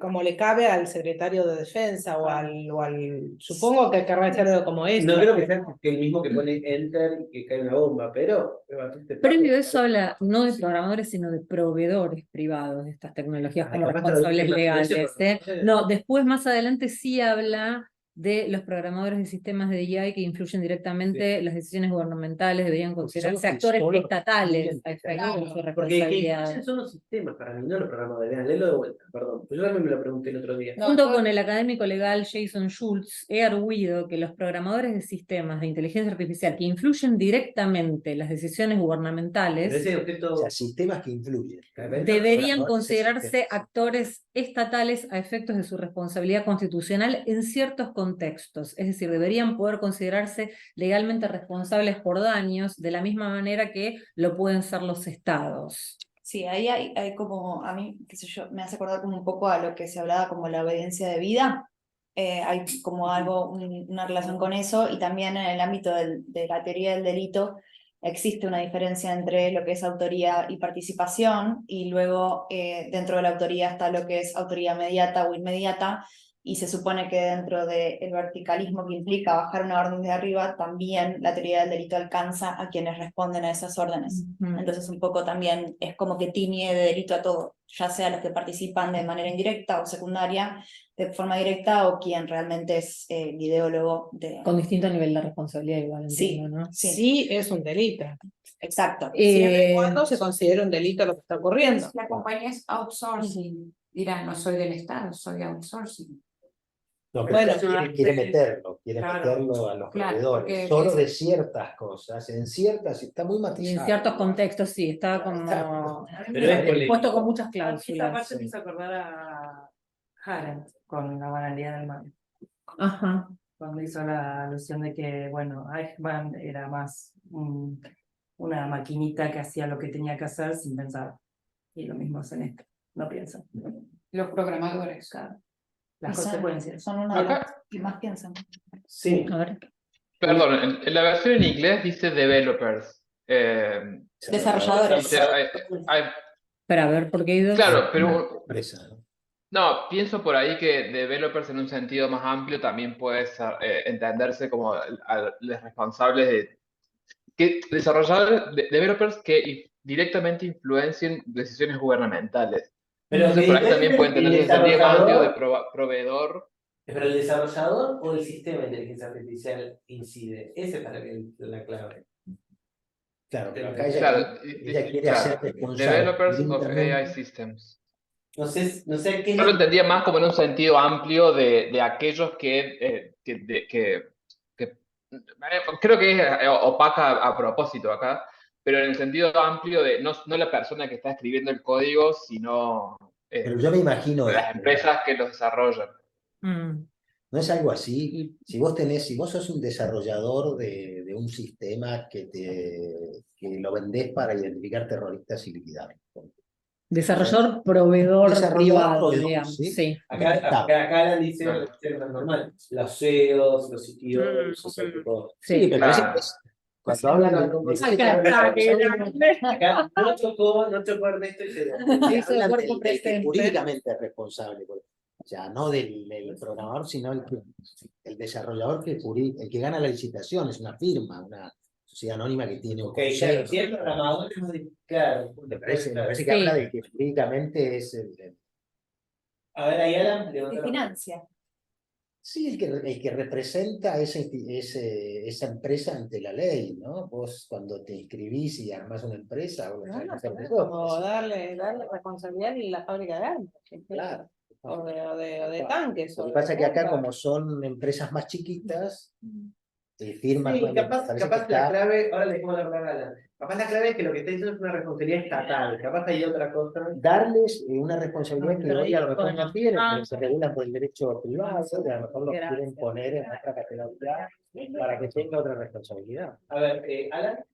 como le cabe al secretario de Defensa o al supongo que querrá ser como No creo que sea el mismo que pone Enter y que cae una bomba, pero... Previo a eso habla no de programadores, sino de proveedores privados de estas tecnologías como responsables legales. No, después más adelante sí habla de los programadores de sistemas de AI que influyen directamente las decisiones gubernamentales, deberían considerarse actores estatales a efectos de su responsabilidad. Porque son los sistemas para mí, no los programadores. Vean, léelo de vuelta, perdón. Yo también me lo pregunté el otro día. Junto con el académico legal Jason Schultz, he arguido que los programadores de sistemas de inteligencia artificial que influyen directamente las decisiones gubernamentales, o sea, sistemas que influyen. Deberían considerarse actores estatales a efectos de su responsabilidad constitucional en ciertos contextos, es decir, deberían poder considerarse legalmente responsables por daños de la misma manera que lo pueden ser los estados. Sí, ahí hay como, a mí, qué sé yo, me hace acordar como un poco a lo que se hablaba como la obediencia de vida. Hay como algo, una relación con eso, y también en el ámbito de la teoría del delito existe una diferencia entre lo que es autoría y participación, y luego dentro de la autoría está lo que es autoría mediata o inmediata, y se supone que dentro del verticalismo que implica bajar una orden de arriba, también la teoría del delito alcanza a quienes responden a esas órdenes. Entonces un poco también es como que tiñe de delito a todo, ya sea los que participan de manera indirecta o secundaria, de forma directa, o quien realmente es el ideólogo de... Con distinto nivel de responsabilidad igual, entiendo, ¿no? Sí, es un delito. Exacto. Siempre y cuando se considera un delito lo que está ocurriendo. La compañía es outsourcing. Dirá, no soy del Estado, soy outsourcing. No, pero Bueno, quiere meterlo a los proveedores, solo de ciertas cosas, en ciertas, está muy matizado. Y en ciertos contextos sí, está como Pero puesto con muchas Esta cláusulas. parte me hizo acordar a Arendt con la banalidad del mal. Ajá. Cuando hizo la alusión de que, bueno, Eichmann era más una maquinita que hacía lo que tenía que hacer sin pensar. Y lo mismo hacen esto, no piensan. Los programadores, Claro. Las Son consecuencias. una de las que más piensan. Sí. A ver. Perdón, en la versión en inglés dice developers. Desarrolladores. Pero a ver, ¿por qué hay dos? Claro, pero Empresa, ¿no? no, pienso por ahí que developers en un sentido más amplio también puede entenderse como los responsables de que desarrolladores, developers que directamente influencien decisiones gubernamentales. Pero Entonces por ahí también puede entenderse en sentido más amplio de proveedor. ¿Pero el desarrollador o el sistema de inteligencia artificial incide? Esa es para mí la clave. Claro, pero acá ella, Claro, ella quiere claro, hacer responsable developers of directamente. AI systems. No sé qué es Yo lo lo entendía más como en un sentido amplio de aquellos que creo que es opaca a propósito acá, pero en el sentido amplio de no la persona que está escribiendo el código, sino Pero yo me imagino las empresas que lo desarrollan. ¿no es algo así? Si vos sos un desarrollador de un sistema que lo vendés para identificar terroristas y liquidar. Desarrollador, proveedor privado, proveedor, digamos. ¿sí? Sí. Acá Alan dice lo normal, los CEOs, los CTOs, o sea, todo. Sí, me parece que cuando hablan Acá no chocó Ernesto y se hablan del que jurídicamente es responsable, o sea, no del programador, sino el desarrollador el que gana la licitación, es una firma, una sociedad anónima que tiene un claro, si el programador es muy claro. me parece que habla de que jurídicamente es A ver, ahí Alan, De financia. sí, el que representa esa empresa ante la ley, ¿no? Vos cuando te inscribís y armás una empresa, vos tenés que hacer de todo. O darle responsabilidad en la fábrica de armas. Claro. O de tanques. Lo que pasa es que acá, como son empresas más chiquitas, firmas. Sí, bueno, capaz parece que la está- clave, ahora le dejemos la palabra a Alan. Capaz la clave es que lo que está diciendo es una responsabilidad estatal, capaz hay otra cosa. darles una responsabilidad que hoy a lo mejor no tienen, Ah. pero se regulan por el derecho privado, que a lo mejor lo quieren Gracias. poner en otra categoría para que tenga otra responsabilidad. A ver, Alan.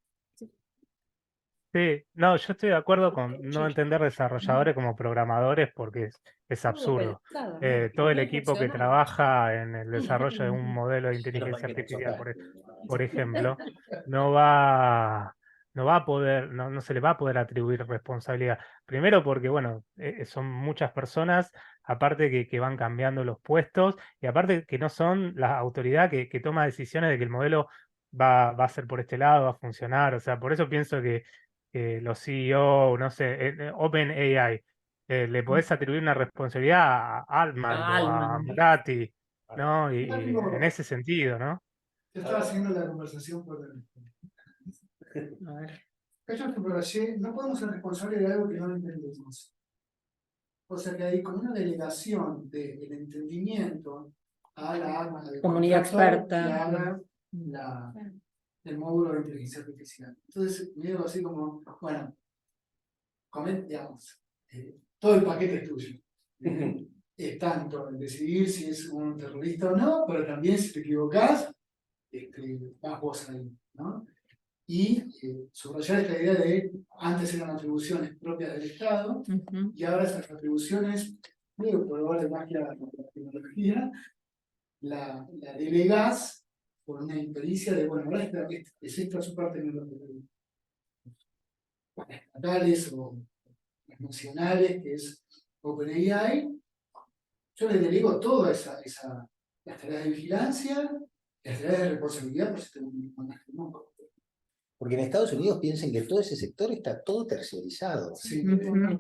Sí, no, yo estoy de acuerdo con no entender desarrolladores como programadores porque es absurdo. Todo el equipo que trabaja en el desarrollo de un modelo de inteligencia artificial, por ejemplo, no va a poder, no se le va a poder atribuir responsabilidad. Primero porque, bueno, son muchas personas, aparte que van cambiando los puestos, y aparte que no son la autoridad que toma decisiones de que el modelo va a ser por este lado, va a funcionar. O sea, por eso pienso que los CEO, no sé, OpenAI, le podés atribuir una responsabilidad a Altman o a Murati, ¿no? Y en ese sentido, ¿no? Yo estaba haciendo la conversación por el... A ver. Ellos que Ayer, no podemos ser responsables de algo que no entendemos. O sea que hay como una delegación del entendimiento a la arma de Comunidad experta. que haga el módulo de inteligencia artificial. Entonces, me digo así como, bueno, digamos, todo el paquete es tuyo. Tanto en decidir si es un terrorista o no, pero también si te equivocás, vas vos ahí, ¿no? Y subrayar esta idea de antes eran atribuciones propias del Estado y ahora esas atribuciones, digo, por ahora más que la tecnología, la delegás por una impericia de, bueno, ahora es esta su parte estatales o nacionales, que es OpenAI. Yo le delego todas las tareas de vigilancia, las tareas de responsabilidad por sistema de manejo del mundo. Porque en Estados Unidos piensen que todo ese sector está todo terciarizado. Sí. Pero no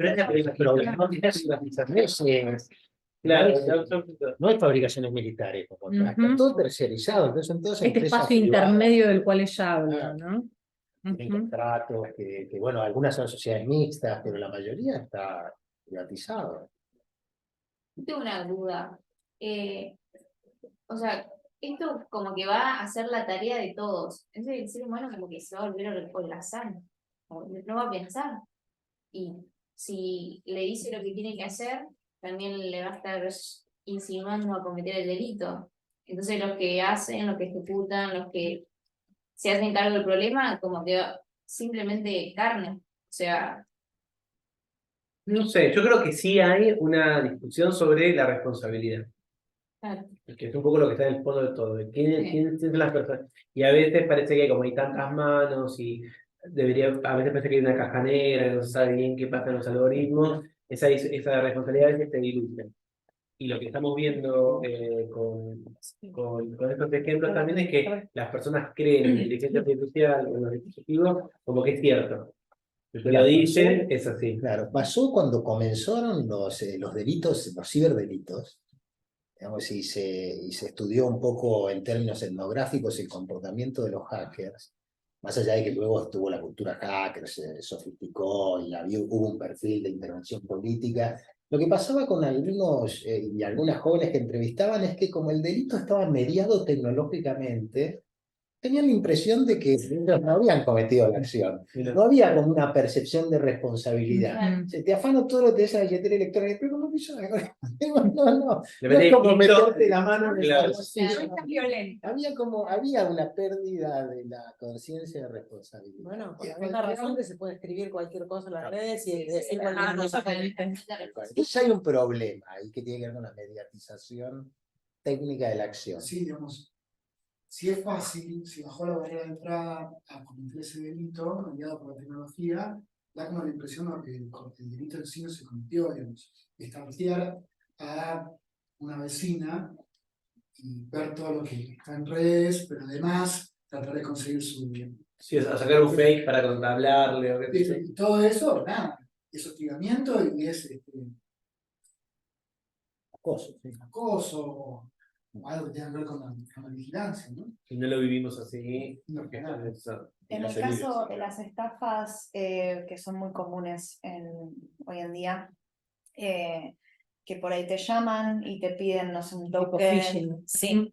no hay fabricaciones militares, está todo terciarizado. Entonces, Este espacio intermedio del cual ella habla, ¿no? Tienen contratos, que bueno, algunas son sociedades mixtas, pero la mayoría está privatizado. Tengo una duda. O sea, esto como que va a hacer la tarea de todos. Entonces el ser humano como que se va a volver holgazán. No va a pensar. Y si le dice lo que tiene que hacer, también le va a estar insinuando a cometer el delito. Entonces los que hacen, los que ejecutan, los que se hacen cargo del problema, como que simplemente carne. O sea... No sé, yo creo que sí hay una discusión sobre la responsabilidad. Claro. Que es un poco lo que está en el fondo de todo. ¿Quién son las personas? Y a veces parece que como hay tantas manos y a veces parece que hay una caja negra, no se sabe bien qué pasa en los algoritmos, esa responsabilidad a veces te diluye. Y lo que estamos viendo con estos ejemplos también es que las personas creen en la inteligencia artificial o en los dispositivos como que es cierto. Si te lo dicen, es así. Claro, pasó cuando comenzaron los delitos, los ciberdelitos, digamos, y se estudió un poco en términos etnográficos el comportamiento de los hackers, más allá de que luego estuvo la cultura hacker, se sofisticó y hubo un perfil de intervención política. Lo que pasaba con algunos y algunas jóvenes que entrevistaban es que como el delito estaba mediado tecnológicamente, tenían la impresión de que ellos no habían cometido la acción. No había como una percepción de responsabilidad. Se te afano todo lo que te dice la billetera electrónica, pero ¿cómo hizo? No es como meterte la mano en el bolsillo. Había una pérdida de la conciencia de responsabilidad. Bueno, por la misma razón que se puede escribir cualquier cosa en las redes y decir cualquier cosa. Entonces hay un problema ahí que tiene que ver con la mediatización técnica de la acción. Sí, digamos, si es fácil, si bajó la barrera de entrada a cometer ese delito, mediado por la tecnología, da como la impresión de que el delito en sí no se cometió, digamos. Establecer a una vecina y ver todo lo que está en redes, pero además tratar de conseguir su... Sí, a sacar un fake para hablarle o qué sé yo. Y todo eso, nada, es hostigamiento y es Acoso. Sí. acoso, o algo que tenga que ver con la vigilancia, ¿no? Y no lo vivimos así. No, claro. En el caso de las estafas que son muy comunes hoy en día, que por ahí te llaman y te piden, no sé, un token. Sí.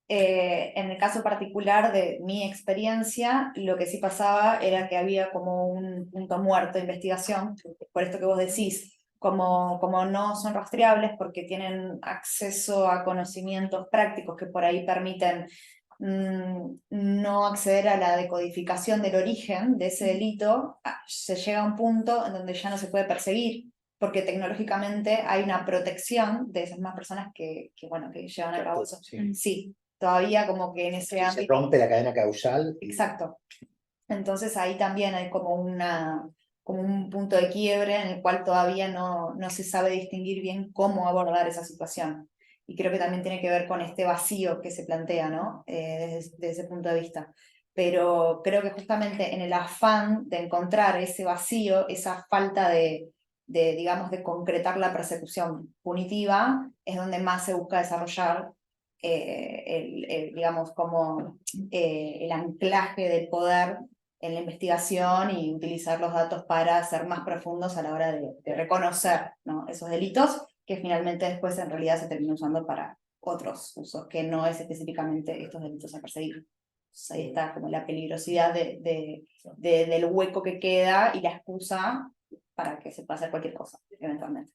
En el caso particular de mi experiencia, lo que sí pasaba era que había como un punto muerto de investigación, por esto que vos decís, como no son rastreables porque tienen acceso a conocimientos prácticos que por ahí permiten no acceder a la decodificación del origen de ese delito, se llega a un punto en donde ya no se puede perseguir, porque tecnológicamente hay una protección de esas mismas personas que llevan a cabo eso. Sí, todavía como que en ese ámbito... Se rompe la cadena causal. Exacto. Entonces ahí también hay como un punto de quiebre en el cual todavía no se sabe distinguir bien cómo abordar esa situación. Y creo que también tiene que ver con este vacío que se plantea, ¿no? Desde ese punto de vista. Pero creo que justamente en el afán de encontrar ese vacío, esa falta digamos, de concretar la persecución punitiva, es donde más se busca desarrollar digamos, como el anclaje del poder en la investigación y utilizar los datos para ser más profundos a la hora de reconocer, ¿no?, esos delitos que finalmente después en realidad se terminan usando para otros usos, que no es específicamente estos delitos a perseguir. Entonces ahí está como la peligrosidad del hueco que queda y la excusa para que se pueda hacer cualquier cosa, eventualmente.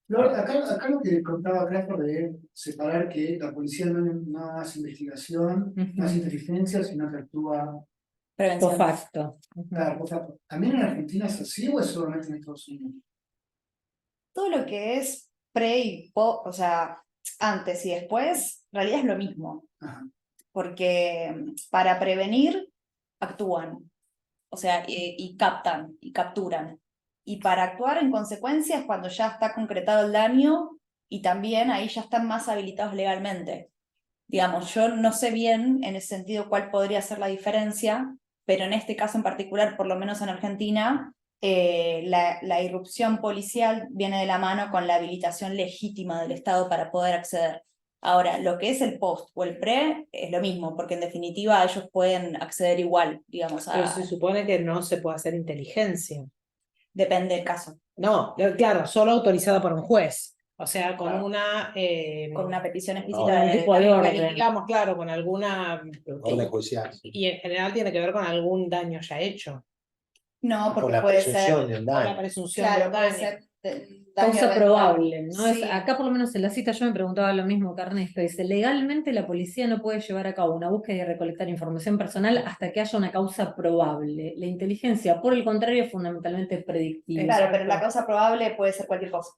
Flor, acá lo que contaba Crawford de separar que la policía no hace investigación, no hace inteligencia, sino que actúa... Prevención. Facto. Claro, ¿también en Argentina es así o es solamente en Estados Unidos? Todo lo que es pre y post, o sea, antes y después, en realidad es lo mismo. Ajá. Porque para prevenir, actúan, o sea, y captan, y capturan. Y para actuar en consecuencia es cuando ya está concretado el daño y también ahí ya están más habilitados legalmente. Digamos, yo no sé bien en ese sentido cuál podría ser la diferencia, pero en este caso en particular, por lo menos en Argentina, la irrupción policial viene de la mano con la habilitación legítima del Estado para poder acceder. Ahora, lo que es el post o el pre es lo mismo, porque en definitiva ellos pueden acceder igual, digamos. Pero se supone que no se puede hacer inteligencia. Depende del caso. No, claro, solo autorizada por un juez. O sea, con una petición explícita de tipo de orden. Digamos, claro, con alguna orden judicial. Y en general tiene que ver con algún daño ya hecho. No, porque la puede presunción ser. de un daño. La presunción Claro, de un puede daño. ser. Causa probable, ¿no? Sí. Acá por lo menos en la cita yo me preguntaba lo mismo que Ernesto, dice, legalmente la policía no puede llevar a cabo una búsqueda y recolectar información personal hasta que haya una causa probable. La inteligencia, por el contrario, es fundamentalmente predictiva. Claro, pero la causa probable puede ser cualquier cosa.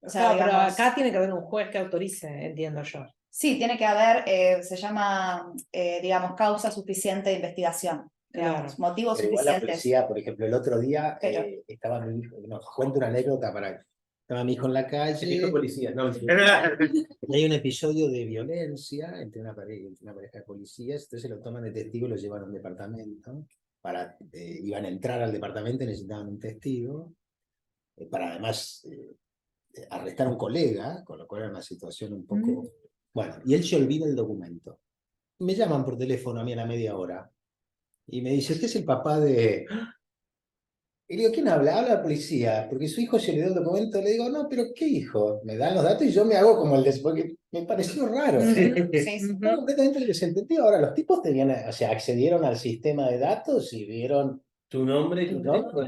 O sea, Claro, digamos, pero acá tiene que haber un juez que autorice, entiendo yo. Sí, tiene que haber, se llama, digamos, causa suficiente de investigación. digamos, motivos Pero igual la suficientes. policía, por ejemplo, el otro día Pero- estaba mi hijo, no, cuento una anécdota para... Estaba mi hijo en la El hijo calle, policía, no, hay un episodio de violencia entre una pareja de policías, entonces lo toman de testigo y lo llevan a un departamento, iban a entrar al departamento y necesitaban un testigo, para además arrestar a un colega, con lo cual era una situación un poco... Bueno, y él se olvida el documento. Me llaman por teléfono a mí a la media hora y me dice, ¿usted es el papá de...? Y digo, ¿quién habla? Habla la policía, porque su hijo se olvidó el documento. Le digo, no, pero ¿qué hijo? Me dan los datos y yo me hago como el de... Porque me pareció raro. Fue completamente desentendido. Ahora, los tipos tenían, o sea, accedieron al sistema de datos y vieron... tu nombre y tu teléfono.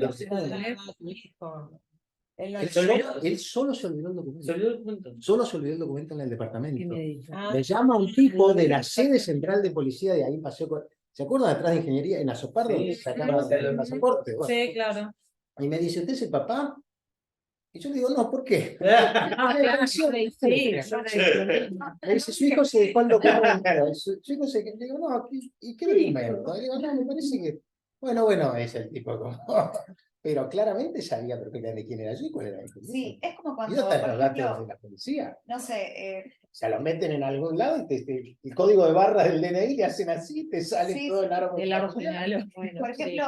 Él solo se olvidó el documento. ¿Se olvidó el documento? Solo se olvidó el documento en el departamento. Ah, Me llama un tipo de la sede central de policía de ahí pasó. ¿Se acuerdan atrás de ingeniería en Azopardo? Sí, Sacaban sí, el pasaporte. Bueno, sí, claro. y me dice, ¿usted es el papá? Y yo le digo, no, ¿por qué? Sí, Me dice, su hijo se dejó el documento. Su hijo se... Le digo, no, ¿y qué documento? Le digo, no, me parece que... Bueno, es el tipo como... Pero claramente sabía perfectamente quién era yo y cuál era el teléfono. Sí, es como Y cuando, no están por los datos ejemplo, de la policía. no sé, O sea, lo meten en algún lado y el código de barras del DNI le hacen así, te sale Sí, todo el árbol. el árbol genealógico. por ejemplo,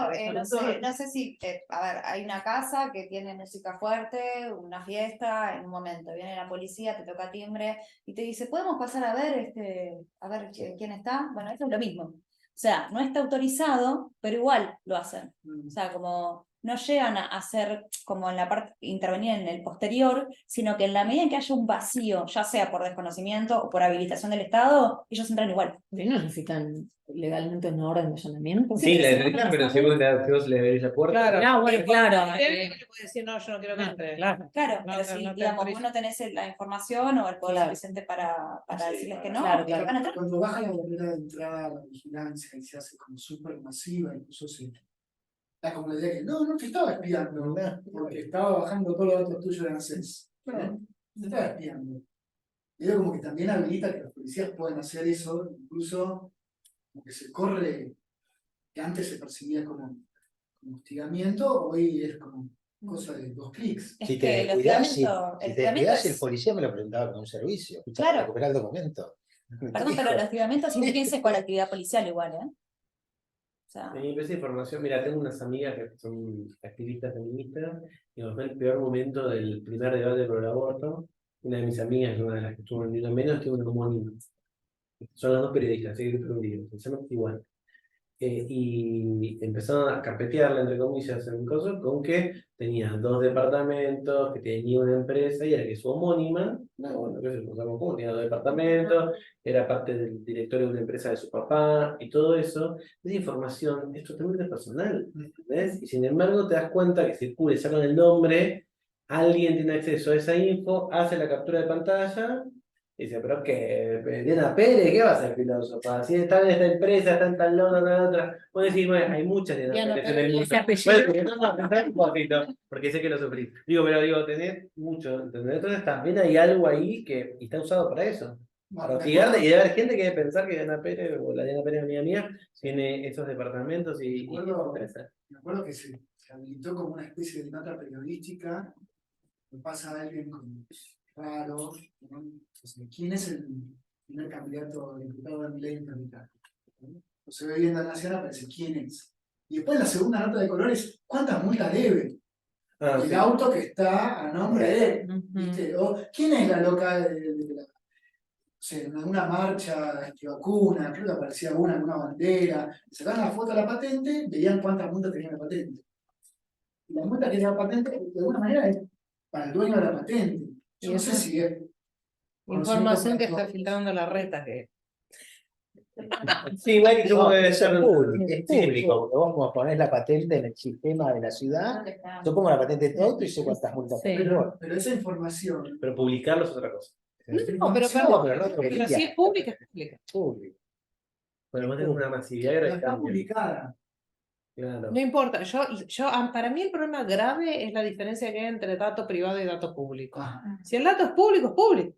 no sé si, a ver, hay una casa que tiene música fuerte, una fiesta, en un momento viene la policía, te toca timbre y te dice, ¿podemos pasar a ver quién está? Bueno, eso es lo mismo. O sea, no está autorizado, pero igual lo hacen. O sea, como no llegan a hacer como en la parte, intervenir en el posterior, sino que en la medida en que haya un vacío, ya sea por desconocimiento o por habilitación del Estado, ellos entran igual. ¿No necesitan legalmente una orden de allanamiento? Sí, la detectan, pero si vos le abrís la puerta. Claro, No, bueno, claro. Le puede decir, no, yo no quiero que entre. Claro. Claro, No, pero si, no te digamos, vos autorizo. no tenés la información o el poder Claro. suficiente para Sí, decirles que no, claro, ellos van a entrar. Cuando baja la barrera de entrada, la vigilancia y se hace como súper masiva, incluso se da como la idea que no te estaba espiando, porque estaba bajando todos los datos tuyos de ANSES. No, te estaba espiando. Y es como que también habilita que los policías pueden hacer eso, incluso como que se corre, que antes se percibía como hostigamiento, hoy es como cosa de 2 clics. Es Si que te el descuidás, hostigamiento, el si te hostigamiento descuidás, el es, policía me lo presentaba como un servicio. Escuchá, Claro. recuperar el documento. perdón, pero el hostigamiento es intrínseco a la actividad policial igual, ¿eh? O sea, Sí, esa información, mira, tengo unas amigas que son activistas feministas y nos fue el peor momento del primer debate por el aborto. Una de mis amigas, una de las que estuvo en Ni Una Menos, tiene un homónimo. Son las dos periodistas, así que escriben un libro, se llama igual. Y empezaron a carpetearla, entre comillas, en cosas, con que tenía 2 departamentos, que tenía una empresa y era que su homónima, no, bueno, qué sé yo, como tenía 2 departamentos, era parte del directorio de una empresa de su papá y todo eso. Esa información es totalmente personal, ¿ves? Y sin embargo te das cuenta que circula, sacan el nombre, alguien tiene acceso a esa info, hace la captura de pantalla. Y dice, pero que Diana Pérez, ¿qué va a ser filósofa? Si está en esta empresa, está en tal lado, tal otra. Puedo decir, bueno, hay muchas Diana Pérez en el mundo. Bueno, pensá un poquito, porque sé que lo sufrí. Pero tenés mucho, ¿entendés? Entonces también hay algo ahí que está usado para eso. Para hostigarte y debe haber gente que debe pensar que Diana Pérez, o la Diana Pérez amiga mía, tiene esos departamentos y Me acuerdo que se habilitó como una especie de nota periodística, que pasa a alguien con raro, ¿no? O sea, ¿quién es el primer candidato a diputado de Milei en capital? O se ve bien la nación, aparece quién es. Y después la segunda nota de colores, ¿cuántas multas debe? El sí. auto que está a nombre de él. ¿Viste? O, ¿quién es la loca de la... O sea, en alguna marcha antivacuna, creo que aparecía alguna bandera, sacaban la foto de la patente, veían cuántas multas tenía la patente. Y la multa que tenía la patente, de alguna manera, es para el dueño de la patente. Yo no sé si es Información que está filtrando la reta que. Sí, igual que No, como debe es ser. público, es Sí, público. Porque vos como ponés la patente en el sistema de la ciudad, yo pongo la patente de tu auto y sé cuántas multas Sí. tengo. Pero esa información. Pero publicarlo es otra cosa. No, pero No, pero no pero debería. si es pública, es pública. Público. Bueno, vos tenés una masividad Pero que está cambia. publicada. Claro. No importa, para mí el problema grave es la diferencia que hay entre dato privado y dato público. Ah, Si el dato es público, es público.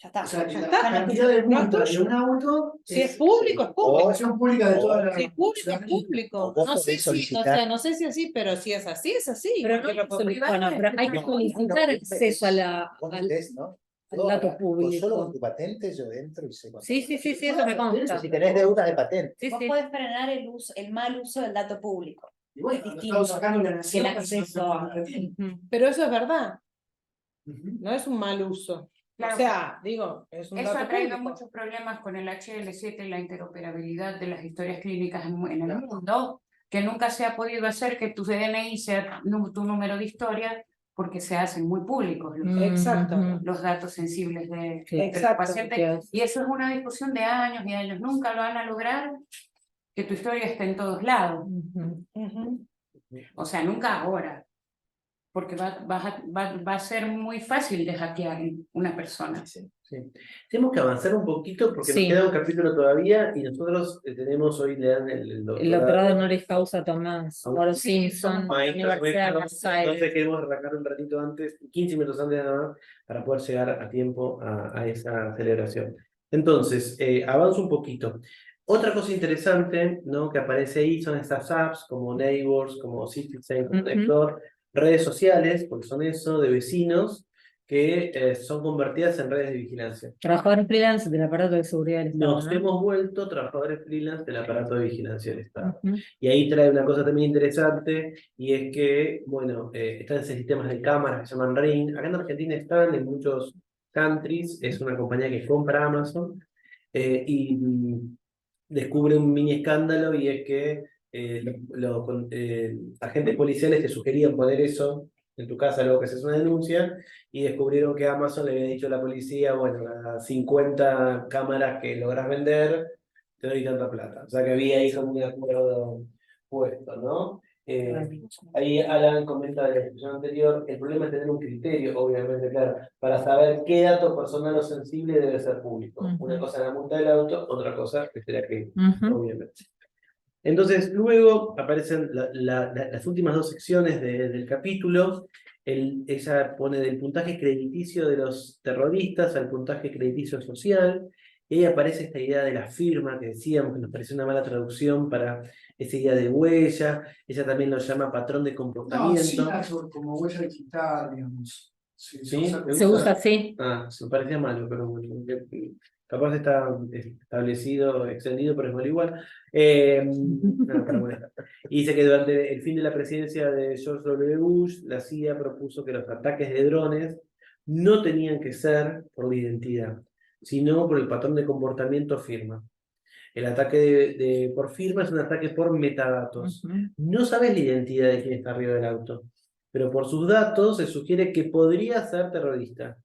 Ya está. O sea, Ya la está, cantidad de no es multas de tuyo. un auto Si es público, es público. información pública de toda la Si es público, es ciudadanía. público. Vos No sé podés si, o solicitar. sea, no sé si así, pero si es así, es así. Pero no porque lo hay que publican. bueno, pero hay que No, solicitar no, acceso a la, Vos al, metés, ¿no? al Yo dato ahora, público. solo con tu patente yo entro y sé cuánto. Sí, eso me consta. Si tenés deuda de patente. Sí, Vos sí. podés frenar el mal uso del dato público. Y bueno, Es lo distinto estamos sacando la que nación. el acceso a... Pero eso es verdad, Ujú. no es un mal uso. Claro. O sea, digo, es un Eso dato ha traído público. muchos problemas con el HL7 y la interoperabilidad de las historias clínicas en el mundo, que nunca se ha podido hacer que tu DNI sea tu número de historia, porque se hacen muy públicos Exacto. los datos sensibles de Sí. los Exacto. pacientes. Y eso es una discusión de años y años. Nunca lo van a lograr que tu historia esté en todos lados. Ujú. O sea, nunca ahora. Porque va a ser muy fácil de hackear una persona. Sí. Tenemos que avanzar un poquito porque nos Sí. queda un capítulo todavía y nosotros tenemos hoy, le dan el doctorado honoris causa Tomás Moro Simpson, Maestros, Universidad de Buenos Aires. entonces queremos arrancar un ratito antes, 15 minutos antes nada más, para poder llegar a tiempo a esa celebración. Entonces, avanzo un poquito. Otra cosa interesante, ¿no?, que aparece ahí son estas apps como Neighbors, como Citizen, como Nextdoor, redes sociales, porque son eso, de vecinos, que son convertidas en redes de vigilancia. Trabajadores freelance del aparato de seguridad del Estado, Nos ¿no? hemos vuelto trabajadores freelance del aparato de vigilancia del Estado. Y ahí trae una cosa también interesante, y es que, bueno, están esos sistemas de cámaras que se llaman Ring. Acá en Argentina están, en muchos countries, es una compañía que compra Amazon, y descubre un mini escándalo, y es que los agentes policiales te sugerían poner eso en tu casa luego que haces una denuncia, y descubrieron que Amazon le había dicho a la policía, bueno, las 50 cámaras que logras vender, te doy tanta plata. O sea que había ahí como un acuerdo puesto, ¿no? Ahí Alan comenta de la discusión anterior, el problema es tener un criterio, obviamente, claro, para saber qué dato personal o sensible debe ser público. Una cosa es la multa del auto, otra cosa es la que, obviamente. Entonces, luego aparecen las últimas dos secciones del capítulo. Ella pone del puntaje crediticio de los terroristas al puntaje crediticio social. Y ahí aparece esta idea de la firma que decíamos, que nos pareció una mala traducción para esa idea de huella. Ella también lo llama patrón de No, comportamiento. sí, como huella digital, digamos. Sí, ¿Sí? Se usa así. Ah, me parecía malo, pero bueno, capaz está establecido, extendido, pero es mal igual. No, para molestar. Y dice que durante el fin de la presidencia de George W. Bush, la CIA propuso que los ataques de drones no tenían que ser por la identidad, sino por el patrón de comportamiento firma. El ataque por firma es un ataque por metadatos. No sabes la identidad de quién está arriba del auto, pero por sus datos se sugiere que podría ser terrorista.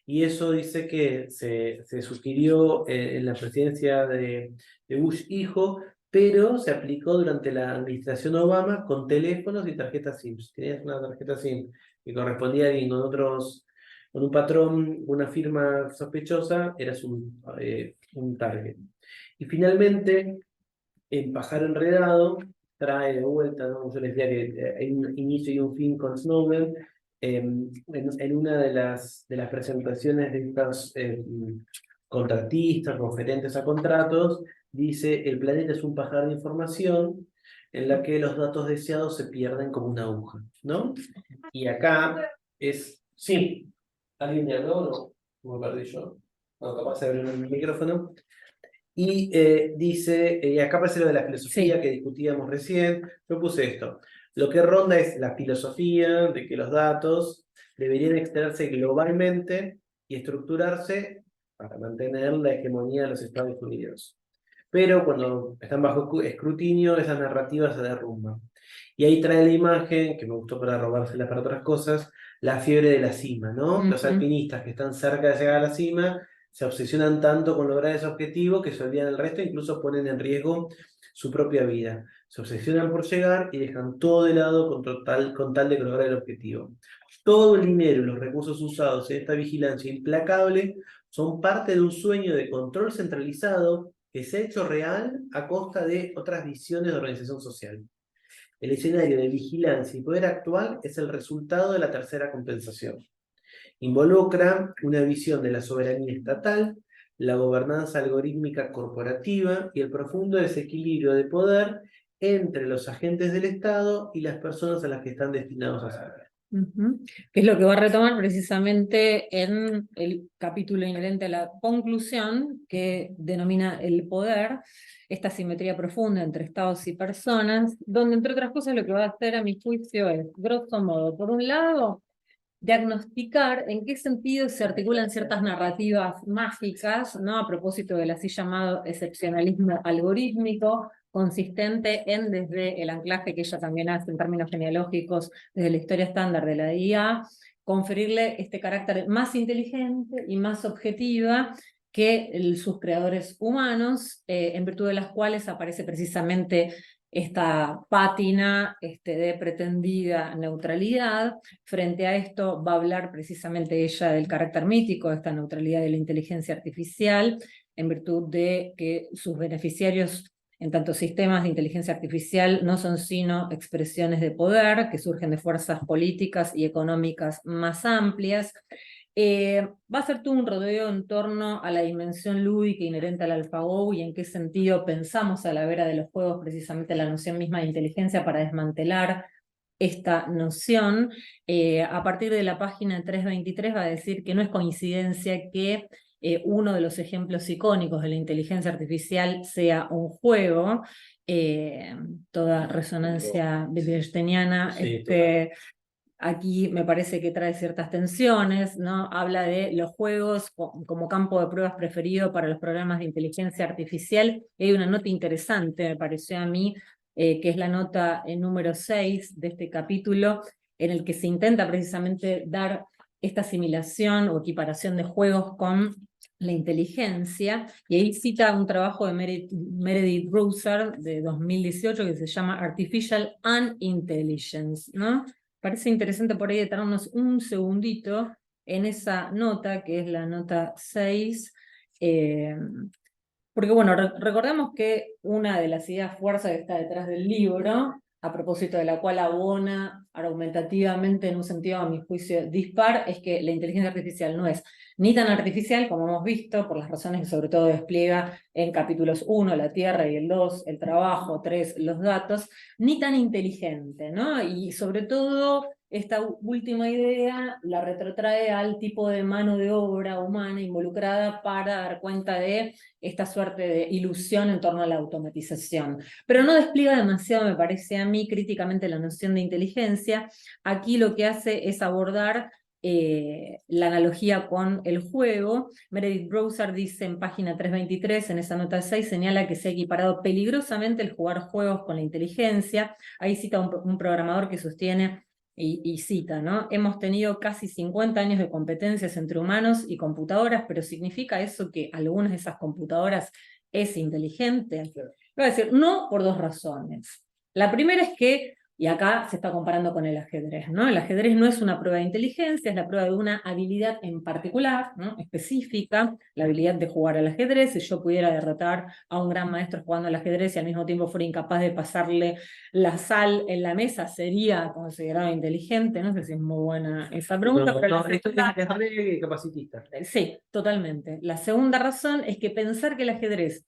Y eso dice que se sugirió en la presidencia de Bush hijo, pero se aplicó durante la administración Obama con teléfonos y tarjetas SIM. Si tenías una tarjeta SIM que correspondía a alguien con un patrón, una firma sospechosa, eras un target. Y finalmente, en Pájaro Enredado, trae de vuelta, ¿no? Yo les decía que hay un inicio y un fin con Snowden. En una de las presentaciones de estos contratistas, referentes a contratos, dice: el planeta es un pajar de información en la que los datos deseados se pierden como una aguja, ¿no? Y acá es, sí, ¿alguien me habló o no? Me perdí yo. No, capaz de abrir el micrófono. Y dice, acá aparece lo de la filosofía que discutíamos recién. Yo puse esto. Lo que ronda es la filosofía de que los datos deberían extraerse globalmente y estructurarse para mantener la hegemonía de los Estados Unidos. Pero cuando están bajo escrutinio, esas narrativas se derrumban. Y ahí trae la imagen, que me gustó para robársela para otras cosas, la fiebre de la cima, ¿no? Los alpinistas que están cerca de llegar a la cima se obsesionan tanto con lograr ese objetivo que se olvidan del resto e incluso ponen en riesgo su propia vida. Se obsesionan por llegar y dejan todo de lado con tal de lograr el objetivo. Todo el dinero y los recursos usados en esta vigilancia implacable son parte de un sueño de control centralizado que se ha hecho real a costa de otras visiones de organización social. El escenario de vigilancia y poder actual es el resultado de la tercera compensación. Involucra una visión de la soberanía estatal, la gobernanza algorítmica corporativa y el profundo desequilibrio de poder entre los agentes del Estado y las personas a las que están destinados a servir. Que es lo que va a retomar precisamente en el capítulo inherente a la conclusión, que denomina el poder, esta simetría profunda entre estados y personas, donde entre otras cosas lo que va a hacer a mi juicio es, grosso modo, por un lado, diagnosticar en qué sentido se articulan ciertas narrativas mágicas, ¿no? A propósito del así llamado excepcionalismo algorítmico, consistente en, desde el anclaje que ella también hace en términos genealógicos, desde la historia estándar de la IA, conferirle este carácter más inteligente y más objetiva que sus creadores humanos, en virtud de las cuales aparece precisamente esta pátina de pretendida neutralidad. Frente a esto va a hablar precisamente ella del carácter mítico de esta neutralidad de la inteligencia artificial, en virtud de que sus beneficiarios en tanto sistemas de inteligencia artificial no son sino expresiones de poder que surgen de fuerzas políticas y económicas más amplias. Va a ser todo un rodeo en torno a la dimensión lúdica inherente al AlphaGo y en qué sentido pensamos a la vera de los juegos precisamente la noción misma de inteligencia para desmantelar esta noción. A partir de la página 323 va a decir que no es coincidencia que uno de los ejemplos icónicos de la inteligencia artificial sea un juego. Toda resonancia wittgensteiniana. Sí, Aquí me parece que trae ciertas tensiones, ¿no? Habla de los juegos como campo de pruebas preferido para los programas de inteligencia artificial. Y hay una nota interesante, me pareció a mí, que es la nota número 6 de este capítulo, en el que se intenta precisamente dar esta asimilación o equiparación de juegos con la inteligencia, y ahí cita un trabajo de Meredith Broussard de 2018 que se llama Artificial Unintelligence, ¿no? Parece interesante por ahí detenernos un segundito en esa nota, que es la nota 6, porque bueno, recordemos que una de las ideas fuerza que está detrás del libro, a propósito de la cual abona argumentativamente en un sentido, a mi juicio, dispar, es que la inteligencia artificial no es ni tan artificial, como hemos visto, por las razones que sobre todo despliega en capítulos 1, la Tierra, y el 2, el trabajo, 3, los datos, ni tan inteligente, ¿no? Y sobre todo, esta última idea la retrotrae al tipo de mano de obra humana involucrada para dar cuenta de esta suerte de ilusión en torno a la automatización. Pero no despliega demasiado, me parece a mí, críticamente la noción de inteligencia. Aquí lo que hace es abordar la analogía con el juego. Meredith Broussard dice en página 323, en esa nota 6, señala que se ha equiparado peligrosamente el jugar juegos con la inteligencia. Ahí cita un programador que sostiene y cita, ¿no? Hemos tenido casi 50 años de competencias entre humanos y computadoras, pero ¿significa eso que algunas de esas computadoras es inteligente? Voy a decir, no, por dos razones. La primera es que, y acá se está comparando con el ajedrez, ¿no? El ajedrez no es una prueba de inteligencia, es la prueba de una habilidad en particular, ¿no? Específica, la habilidad de jugar al ajedrez. Si yo pudiera derrotar a un gran maestro jugando al ajedrez y al mismo tiempo fuera incapaz de pasarle la sal en la mesa, ¿sería considerado inteligente? No sé si es muy buena esa pregunta. No, pero esto es re capacitista. Sí, totalmente. La segunda razón es que pensar que el ajedrez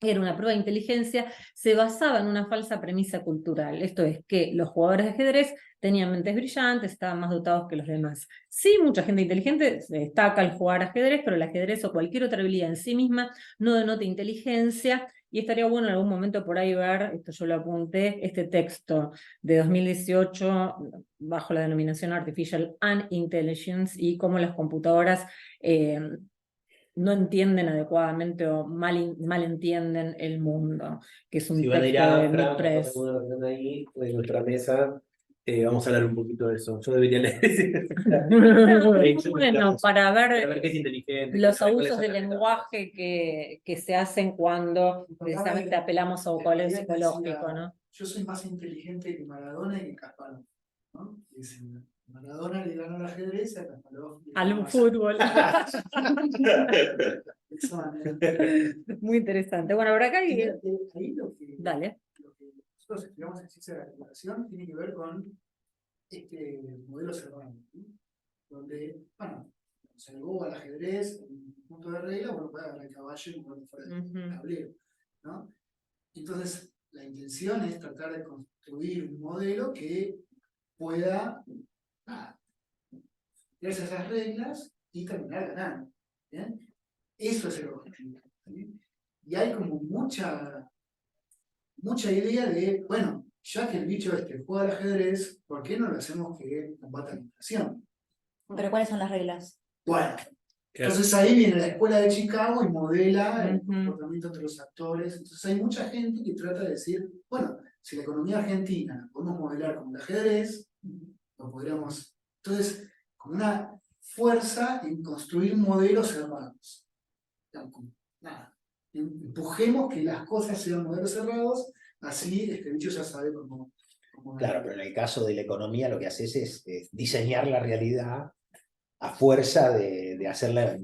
era una prueba de inteligencia, se basaba en una falsa premisa cultural. Esto es que los jugadores de ajedrez tenían mentes brillantes, estaban más dotados que los demás. Sí, mucha gente inteligente se destaca al jugar ajedrez, pero el ajedrez o cualquier otra habilidad en sí misma no denota inteligencia, y estaría bueno en algún momento por ahí ver, esto yo lo apunté, este texto de 2018 bajo la denominación Artificial Unintelligence y cómo las computadoras no entienden adecuadamente o mal entienden el mundo, que es un Si van a ir texto a de Fran, Midpress. ahí en nuestra mesa, vamos a hablar un poquito de eso. Yo debería leer ese. Bueno, para Para ver ver qué es inteligente. los saber cuáles abusos son del las lenguaje que se hacen cuando precisamente apelamos a vocabulario psicológico, ¿no? Yo soy más inteligente que Maradona y que Kasparov, ¿no? Dicen, Maradona le ganó al ajedrez y a Kasparov le ganó Al fútbol. Muy interesante. Bueno, por acá hay... Ahí lo que nosotros estudiamos en ciencia de la computación tiene que ver con este modelo cerrado, ¿sí? donde, bueno, se le al ajedrez, un punto de regla, bueno, puede agarrar el caballo y moverlo fuera del tablero, ¿no? Entonces, la intención es tratar de construir un modelo que pueda tirarse esas reglas y terminar ganando. ¿Bien? Eso es el objetivo. ¿Sí? Y hay como mucha idea de, bueno, ya que el bicho juega al ajedrez, ¿por qué no lo hacemos que combata la inflación? ¿Pero cuáles son las reglas? Bueno, entonces ahí viene la escuela de Chicago y modela el comportamiento entre los actores. Entonces hay mucha gente que trata de decir, bueno, si la economía argentina la podemos modelar como el ajedrez, lo podríamos... Entonces, como una fuerza en construir modelos cerrados. Nada. Empujemos que las cosas sean modelos cerrados, así este bicho ya sabe cómo... Claro, pero en el caso de la economía lo que haces es diseñar la realidad a fuerza de hacerla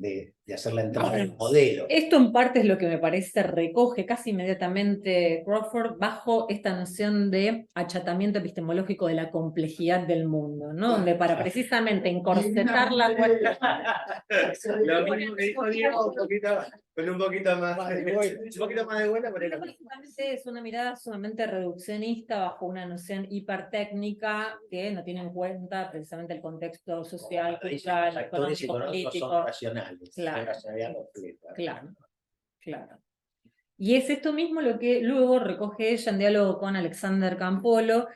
entrar en el modelo. Esto en parte es lo que me parece recoge casi inmediatamente Crawford bajo esta noción de achatamiento epistemológico de la complejidad del mundo, ¿no? Donde para precisamente encorsetar la cuestión... Lo mismo que dijo Diego, con un poquito más de vuelta, pero Básicamente es una mirada sumamente reduccionista bajo una noción hipertécnica que no tiene en cuenta precisamente el contexto social, cultural, Los actores económicos político. son racionales. Claro. Son racionalidad completa. Claro, claro. Y es esto mismo lo que luego recoge ella en diálogo con Alexander Campolo,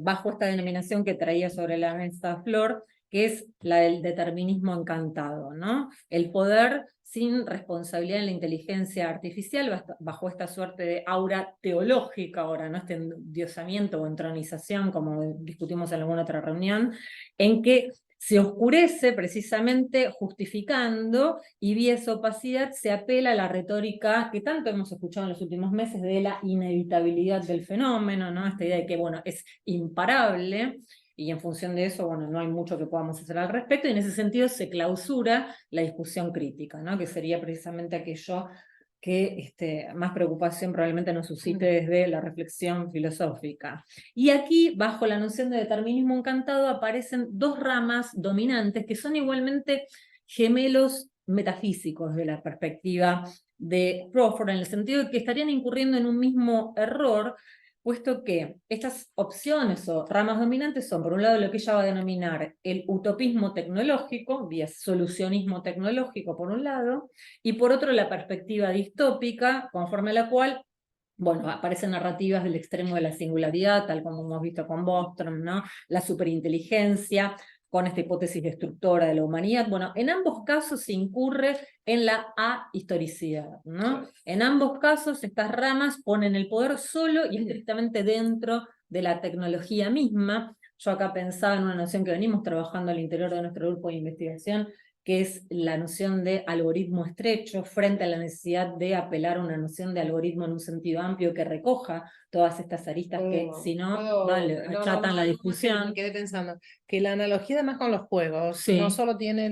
bajo esta denominación que traía sobre la mesa Flor, que es la del determinismo encantado, ¿no? El poder sin responsabilidad en la inteligencia artificial, bajo esta suerte de aura teológica ahora, ¿no? Este endiosamiento o entronización, como discutimos en alguna otra reunión, en que se oscurece precisamente justificando y vía esa opacidad se apela a la retórica que tanto hemos escuchado en los últimos meses de la inevitabilidad del fenómeno, ¿no? Esta idea de que, bueno, es imparable y en función de eso, bueno, no hay mucho que podamos hacer al respecto y en ese sentido se clausura la discusión crítica, ¿no? Que sería precisamente aquello que más preocupación probablemente nos suscite desde la reflexión filosófica. Y aquí, bajo la noción de determinismo encantado, aparecen dos ramas dominantes que son igualmente gemelos metafísicos de la perspectiva de Crawford, en el sentido de que estarían incurriendo en un mismo error, puesto que estas opciones o ramas dominantes son, por un lado, lo que ella va a denominar el utopismo tecnológico, vía solucionismo tecnológico, por un lado, y por otro, la perspectiva distópica, conforme a la cual, bueno, aparecen narrativas del extremo de la singularidad, tal como hemos visto con Bostrom, ¿no? La superinteligencia, con esta hipótesis destructora de la humanidad. Bueno, en ambos casos se incurre en la ahistoricidad, ¿no? En ambos casos estas ramas ponen el poder solo y estrictamente dentro de la tecnología misma. Yo acá pensaba en una noción que venimos trabajando al interior de nuestro grupo de investigación, que es la noción de algoritmo estrecho, frente a la necesidad de apelar a una noción de algoritmo en un sentido amplio que recoja todas estas aristas que, si no, achatan la discusión. Me quedé pensando que la analogía además con los juegos Sí. no solo tiene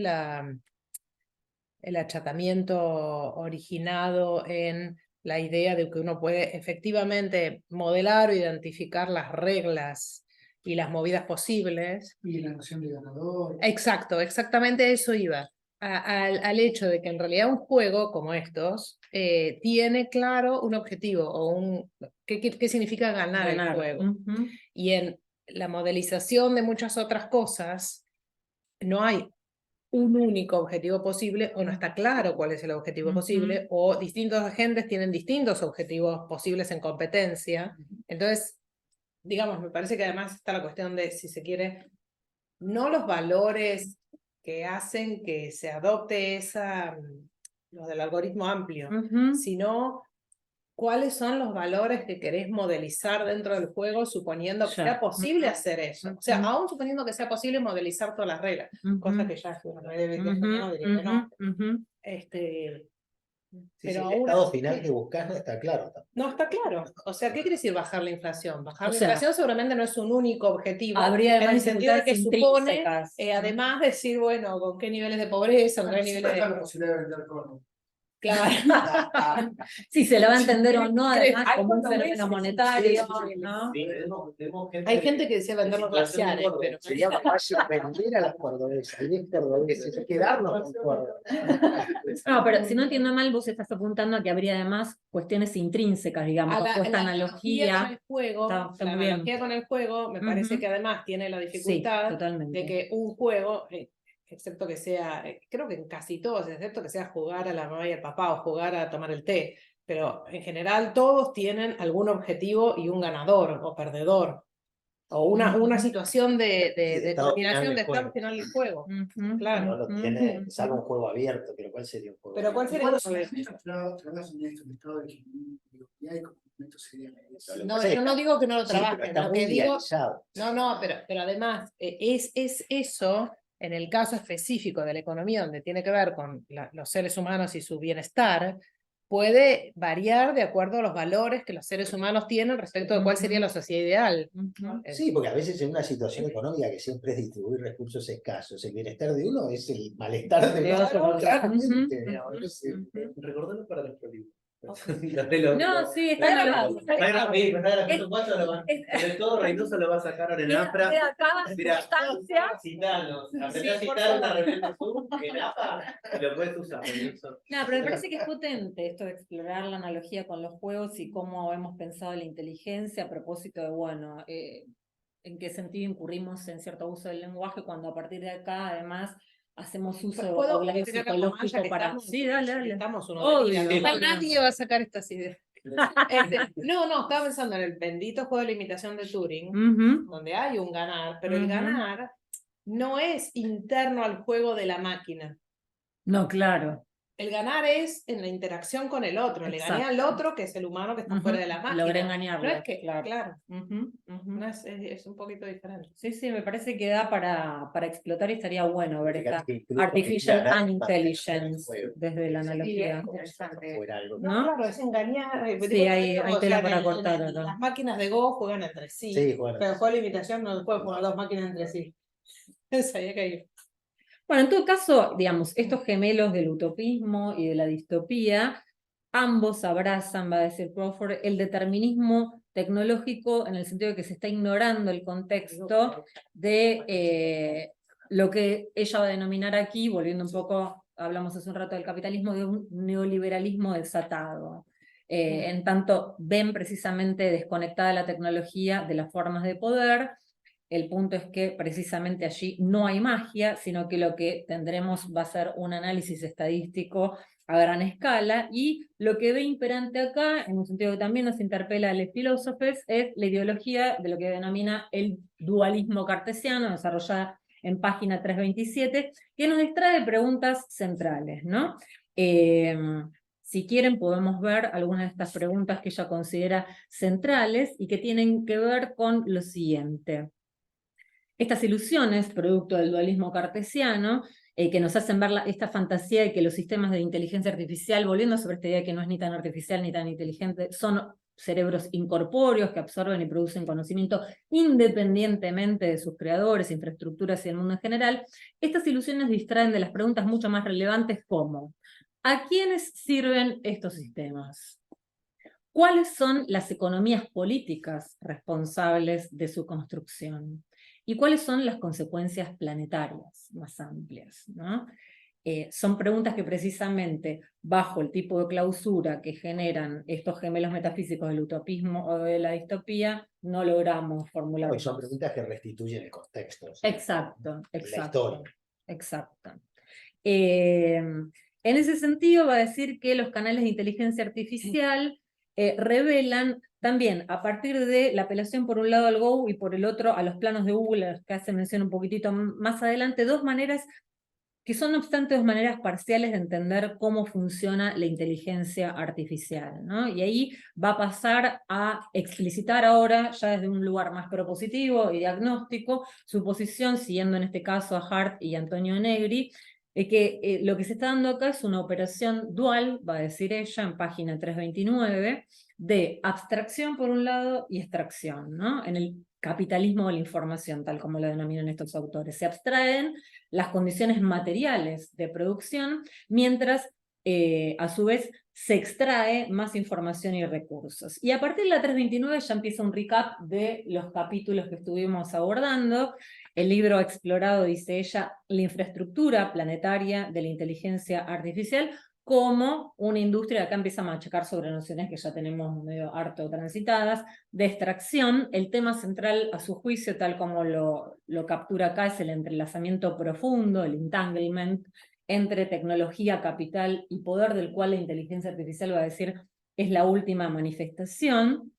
el achatamiento originado en la idea de que uno puede efectivamente modelar o identificar las reglas y las movidas posibles. Y la noción de ganador. Exacto, exactamente a eso iba. Al hecho de que en realidad un juego como estos tiene claro un objetivo o ¿qué significa ganar el juego? Y en la modelización de muchas otras cosas no hay un único objetivo posible o no está claro cuál es el objetivo posible o distintos agentes tienen distintos objetivos posibles en competencia. Entonces, digamos, me parece que además está la cuestión de, si se quiere, no los valores que hacen que se adopte lo del algoritmo amplio, sino cuáles son los valores que querés modelizar dentro del juego suponiendo que sea posible hacer eso. O sea, aún suponiendo que sea posible modelizar todas las reglas, cosa que ya es una regla diría que no. Pero el estado final que buscas no está claro. No está claro. O sea, ¿qué quiere decir bajar la inflación? Bajar la inflación seguramente no es un único objetivo. Habría en el sentido de que supone, intrínsecas. además, decir, bueno, con qué niveles de pobreza, con qué niveles de... la posibilidad de vender cono. Claro. Si se la va a entender o no, Creo- además, hay como un cuando fenómeno ves- monetario, Sí, ¿no? Sí, tenemos Hay gente que decía vender los situación de glaciares, Córdoba. pero Sería más fácil vender a los cordobeses, a 10 cordobeses, quedarnos con Córdoba. No, pero si no entiendo mal, vos estás apuntando a que habría además cuestiones intrínsecas, digamos, a bajo esta la analogía con analogía. el juego, Está la muy bien. analogía con el juego me parece Ujú. que además tiene la Sí, dificultad totalmente. de que un juego, excepto que sea, creo que en casi todos, excepto que sea jugar a la mamá y al papá o jugar a tomar el té, pero en general todos tienen algún objetivo y un ganador o perdedor, o una situación de estado determinación final de del estado juego. final del juego. Ujú, Claro. No lo tiene, salvo un juego abierto, pero ¿cuál sería un juego Pero ¿cuál abierto? sería Igual trabajas en esto, el estado de equilibrio, y hay complementos serían eso. Lo que No, pasa es yo que no digo que no lo sí, pero trabajen, está lo muy que digo, idealizado. no, pero además es eso, en el caso específico de la economía, donde tiene que ver con los seres humanos y su bienestar, puede variar de acuerdo a los valores que los seres humanos tienen respecto de cuál sería la sociedad ideal. ujú. Sí, porque a veces en una situación económica que siempre es distribuir recursos escasos, el bienestar de uno es el malestar de De otro, otro. claramente. Ujú, Digamos, ujú, es, ujú. Recordalo para nuestro libro. No, sí, está en los... Sobre todo Reynoso lo va a sacar ahora en AFRA. Queda acá Mira, constancia. citanos, aprendí a Sí, por citar una favor. reunión de Zoom en AFRA y lo puedes usar. Reynoso. No, pero me parece que es potente esto de explorar la analogía con los juegos y cómo hemos pensado la inteligencia a propósito de, bueno, en qué sentido incurrimos en cierto uso del lenguaje cuando a partir de acá, además, hacemos uso de ¿Puedo vocabulario opinar como Maya psicológico que para... estamos? Sí, dale, dale. Estamos uno Obvio. de ira, Obvio. nadie va a sacar estas ideas. No, estaba pensando en el bendito juego de limitación de Turing, Ujú. donde hay un ganar, pero el Ujú. ganar no es interno al juego de la máquina. No, claro. El ganar es en la interacción con el otro. Le gané al Exacto. otro, que es el humano que está Ujú. fuera de la máquina. Logré engañarlo. No es que, claro. claro, Ujú, ujú. no es un poquito diferente. Sí, sí, me parece que da para explotar y estaría bueno ver esta Fíjate que incluso artificial ganar intelligence juego. desde la Sí, analogía. es interesante. Fuera algo. ¿No? Claro, es engañar. Sí, digo, hay o tela sea, para que cortar acá. las máquinas de Go juegan entre sí, Sí, bueno. pero el juego de limitación no puede jugar dos máquinas entre sí. Sabía que Bueno, en todo caso, digamos, estos gemelos del utopismo y de la distopía, ambos abrazan, va a decir Crawford, el determinismo tecnológico en el sentido de que se está ignorando el contexto de lo que ella va a denominar aquí, volviendo un poco, hablamos hace un rato del capitalismo, de un neoliberalismo desatado. En tanto ven precisamente desconectada la tecnología de las formas de poder. El punto es que precisamente allí no hay magia, sino que lo que tendremos va a ser un análisis estadístico a gran escala, y lo que ve imperante acá, en un sentido que también nos interpela a los filósofos, es la ideología de lo que denomina el dualismo cartesiano, desarrollada en página 327, que nos extrae preguntas centrales, ¿no? Si quieren podemos ver algunas de estas preguntas que ella considera centrales y que tienen que ver con lo siguiente. Estas ilusiones, producto del dualismo cartesiano, que nos hacen ver esta fantasía de que los sistemas de inteligencia artificial, volviendo sobre esta idea de que no es ni tan artificial ni tan inteligente, son cerebros incorpóreos que absorben y producen conocimiento independientemente de sus creadores, infraestructuras y el mundo en general. Estas ilusiones distraen de las preguntas mucho más relevantes como: ¿a quiénes sirven estos sistemas? ¿Cuáles son las economías políticas responsables de su construcción? ¿Y cuáles son las consecuencias planetarias más amplias, ¿no? Son preguntas que precisamente bajo el tipo de clausura que generan estos gemelos metafísicos del utopismo o de la distopía, no logramos formular. No, son preguntas que restituyen el contexto. O sea, Exacto, la exacto. historia. Exacto. En ese sentido va a decir que los canales de inteligencia artificial revelan también, a partir de la apelación por un lado al Go y por el otro a los planos de Google, a los que hace mención un poquitito más adelante, dos maneras que son no obstante dos maneras parciales de entender cómo funciona la inteligencia artificial, ¿no? Y ahí va a pasar a explicitar ahora, ya desde un lugar más propositivo y diagnóstico, su posición, siguiendo en este caso a Hart y Antonio Negri, que lo que se está dando acá es una operación dual, va a decir ella en página 329, de abstracción por un lado y extracción, ¿no? En el capitalismo de la información, tal como lo denominan estos autores. Se abstraen las condiciones materiales de producción, mientras a su vez se extrae más información y recursos. Y a partir de la 329 ya empieza un recap de los capítulos que estuvimos abordando. El libro ha explorado, dice ella, la infraestructura planetaria de la inteligencia artificial como una industria, acá empieza a machacar sobre nociones que ya tenemos medio harto transitadas, de extracción. El tema central, a su juicio, tal como lo captura acá, es el entrelazamiento profundo, el entanglement, entre tecnología, capital y poder, del cual la inteligencia artificial, va a decir, es la última manifestación,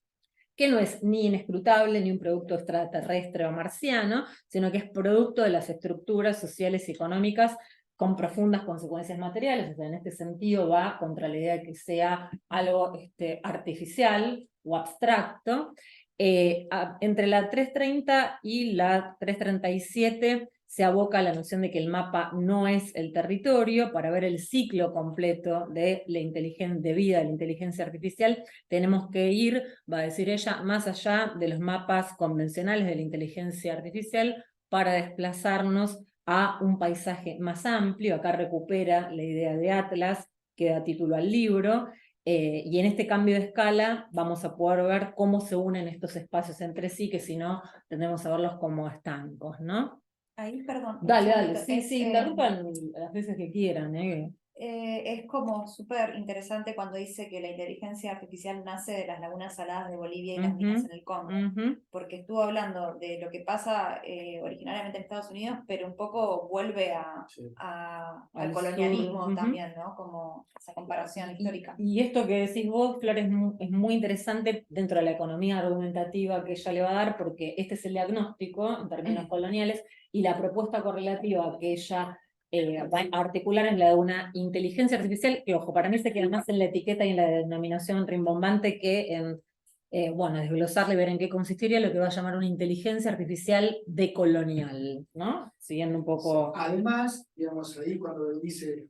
que no es ni inescrutable ni un producto extraterrestre o marciano, sino que es producto de las estructuras sociales y económicas con profundas consecuencias materiales. O sea, en este sentido va contra la idea de que sea algo artificial o abstracto. Entre la 330 y la 337 se aboca la noción de que el mapa no es el territorio. Para ver el ciclo completo de la de vida de la inteligencia artificial, tenemos que ir, va a decir ella, más allá de los mapas convencionales de la inteligencia artificial para desplazarnos a un paisaje más amplio. Acá recupera la idea de Atlas, que da título al libro, y en este cambio de escala vamos a poder ver cómo se unen estos espacios entre sí, que si no tendemos a verlos como estancos, ¿no? Ahí, perdón. Dale, sí, interrumpan las veces que quieran. Es como súper interesante cuando dice que la inteligencia artificial nace de las lagunas saladas de Bolivia y las minas en el Congo, porque estuvo hablando de lo que pasa originariamente en Estados Unidos, pero un poco vuelve al colonialismo también, ¿no? Como esa comparación histórica. Y esto que decís vos, Flor, es muy interesante dentro de la economía argumentativa que ella le va a dar, porque este es el diagnóstico en términos coloniales, y la propuesta correlativa que ella va a articular es la de una inteligencia artificial, que, ojo, para mí se queda más en la etiqueta y en la denominación rimbombante que en, desglosarle y ver en qué consistiría lo que va a llamar una inteligencia artificial decolonial, ¿no? Siguiendo un poco... Además, digamos, ahí cuando dice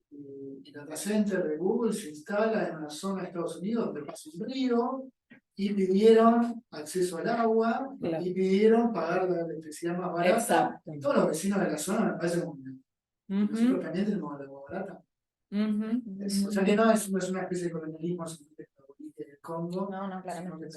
el data center de Google se instala en una zona de Estados Unidos donde pasa un río, y pidieron acceso al agua, y pidieron pagar la electricidad más barata. Exacto. Y todos los vecinos de la zona me parece como nosotros también tenemos el agua barata. O sea que no es una especie de colonialismo en el Congo. No, claramente.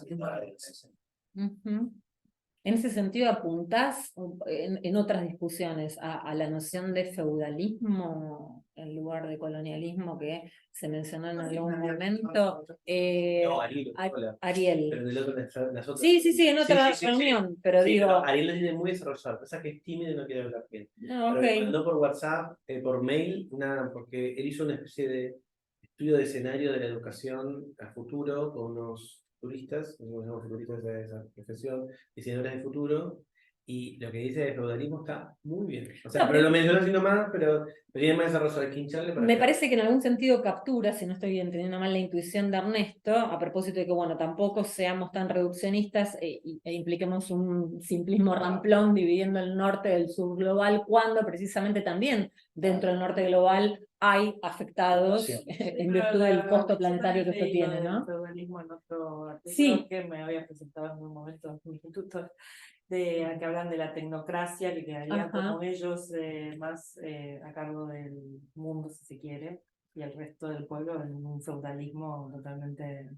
En ese sentido, apuntás en otras discusiones a la noción de feudalismo en lugar de colonialismo que se mencionó en algún momento. No, Ariel. Pero en el otro, las otras. Sí, en otra reunión, pero Sí, digo... pero Ariel lo tiene muy desarrollado, pasa que es tímido y no quiere hablar bien. No, Pero me mandó por WhatsApp, por mail, porque él hizo una especie de estudio de escenario de la educación a futuro con unos futuristas, unos futuristas de esa profesión, diseñadores de futuro, y lo que dice de feudalismo está muy bien. O sea, No, pero lo mencionó así nomás, pero tiene más desarrollo de quincharle para me acá. parece que en algún sentido captura, si no estoy entendiendo mal la intuición de Ernesto, a propósito de que, bueno, tampoco seamos tan reduccionistas e impliquemos un simplismo ramplón dividiendo el norte del sur global, cuando precisamente también dentro del norte global hay afectados en virtud del costo planetario que esto tiene, ¿no? Feudalismo en otro artículo Sí. que me había presentado en un momento en un instituto, que hablan de la tecnocracia, que quedarían como ellos más a cargo del mundo, si se quiere, y el resto del pueblo en un feudalismo totalmente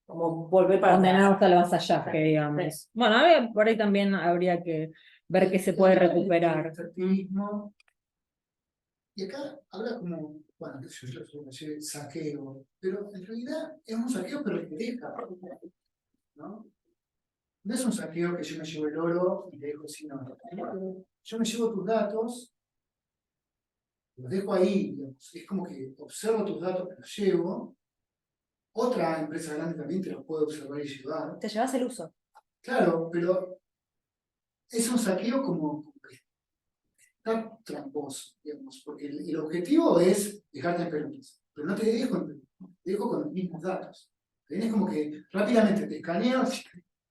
como volver para condenados al vasallaje, digamos. Sí. Bueno, a ver, por ahí también habría que ver qué se puede recuperar. Y acá habla como, bueno, qué sé yo, saqueo, pero en realidad es un saqueo, pero que deja, ¿no? No es un saqueo que yo me llevo el oro y te dejo sin oro. Yo me llevo tus datos, los dejo ahí, digamos. Es como que observo tus datos, los llevo. Otra empresa grande también te los puede observar y llevar. Te llevas el uso. Claro, pero es un saqueo como que está tramposo, digamos, porque el objetivo es dejarte en pelotas, pero no te dejo en pelotas, te dejo con los mismos datos. Tenés como que rápidamente te escaneo,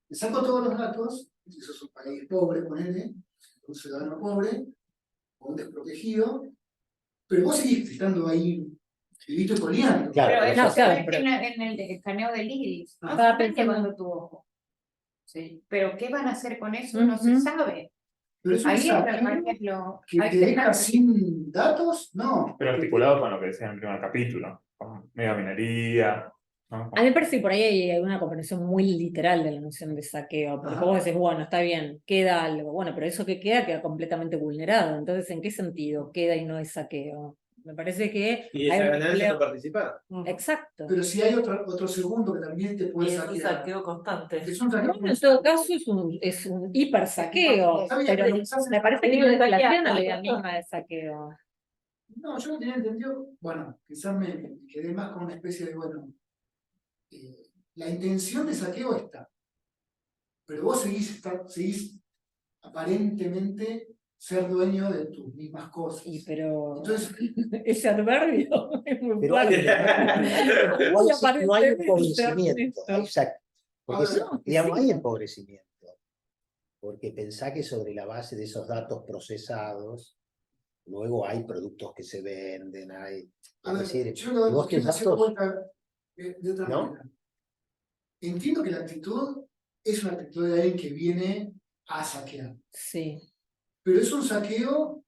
te saco todos los datos, si sos un país pobre, ponele, un ciudadano pobre, o un desprotegido, pero vos seguís estando ahí, vivito y coleando. Pero Claro, eso no, se claro, ve en el escaneo del iris. No Estaba están pensando- llevando tu ojo. Sí. Pero ¿qué van a hacer con eso? No se sabe. Pero es un Ahí está, por saqueo ejemplo, que te deja sin datos, no. Pero articulado con lo que decía en el primer capítulo, con media minería, ¿no? A mí me parece que por ahí hay una comprensión muy literal de la noción de saqueo, porque Ajá. vos decís, bueno, está bien, queda algo, bueno, pero eso que queda completamente vulnerado, entonces, ¿en qué sentido queda y no es saqueo? Me parece que Y hay esa un ganancia empleo- no participa. Exacto. Pero si hay otro segundo que también te Y puede es un saquear. saqueo constante. Es un saqueo Bueno, en todo caso es un hiper saqueo, Está bien, pero pero quizás me parece que Sí, no está relaciona aquí. la idea misma de saqueo. No, yo no tenía entendido, bueno, quizás me quedé más con una especie de, bueno, la intención de saqueo está, pero vos seguís aparentemente ser dueño de tus mismas cosas. Pero Entonces, ese adverbio es muy Pero hay, fuerte. igual Y sí, no hay aparentemente empobrecimiento, eso. exacto. Porque No, digamos, sí. hay empobrecimiento. Porque pensá que sobre la base de esos datos procesados, luego hay productos que se venden, hay. a Es ver, decir, yo lo si vos quiero tus hacer de datos, vuelta de otra ¿no? manera. Entiendo que la actitud es una actitud de alguien que viene a saquear, Sí. pero es un saqueo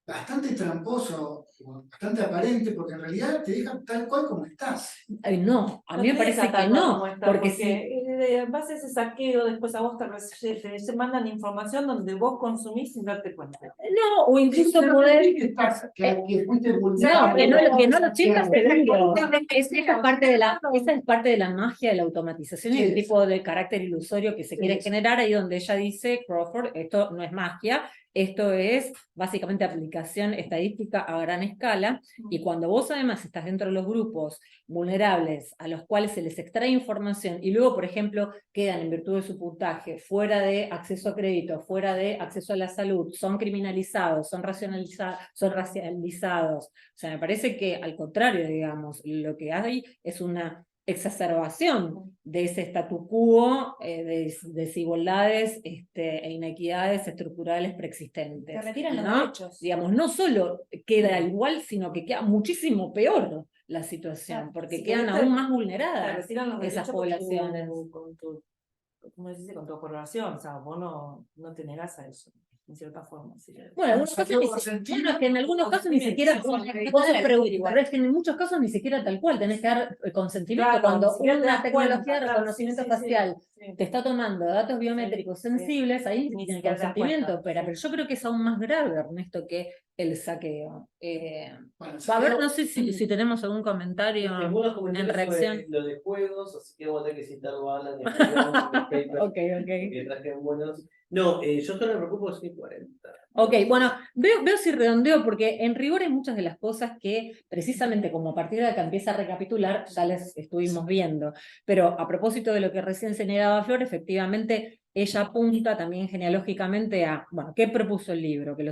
bastante tramposo, bastante aparente, porque en realidad te dejan tal cual como estás. Ay, no, a No mí me te parece deja que tal cual no, como está, porque si en base a ese saqueo, después a vos te mandan información donde vos consumís sin darte cuenta. no, o incluso poder. Que fuiste No, vulnerable. que no lo sientas seguro. Esa es parte de la magia de la automatización y el tipo de carácter ilusorio que se quiere generar, ahí donde ella dice, Crawford, esto no es magia, esto es básicamente aplicación estadística a gran escala, y cuando vos además estás dentro de los grupos vulnerables a los cuales se les extrae información y luego, por ejemplo, quedan en virtud de su puntaje fuera de acceso a crédito, fuera de acceso a la salud, son criminalizados, son racializados. O sea, me parece que al contrario, digamos, lo que hay es una exacerbación de ese statu quo de desigualdades e inequidades estructurales preexistentes. Se retiran los ¿no? derechos. Digamos, no solo queda igual, sino que queda muchísimo peor la situación, porque Si quedan querés, aún más te vulneradas retiran los esas derechos poblaciones. ¿Cómo se dice? Con tu aprobación, o sea, vos no te negás a eso, en cierta forma. ¿Sí? Bueno, en algunos casos que en algunos casos ni siquiera pero es que en muchos casos ni siquiera tal cual, tenés que dar consentimiento. Claro, cuando ni siquiera te una das tecnología cuenta, de claro, reconocimiento sí, sí, facial sí. te está tomando datos biométricos sensibles, ahí Ni tiene siquiera te das consentimiento, cuenta, pero yo creo que es aún más grave, Ernesto, que el saqueo. Bueno, A ver, no sé si tenemos algún comentario Algunos en comentarios reacción. sobre lo de juegos, así que vamos a tener que citar Alan y a Fabián, Ok. que trajeron buenos. No, yo solo me preocupo si 40. Ok, bueno, veo si redondeo, porque en rigor hay muchas de las cosas que precisamente como a partir de acá empieza a recapitular, ya las estuvimos viendo. Pero a propósito de lo que recién señalaba Flor, efectivamente ella apunta también genealógicamente a, bueno, ¿qué propuso el libro? Que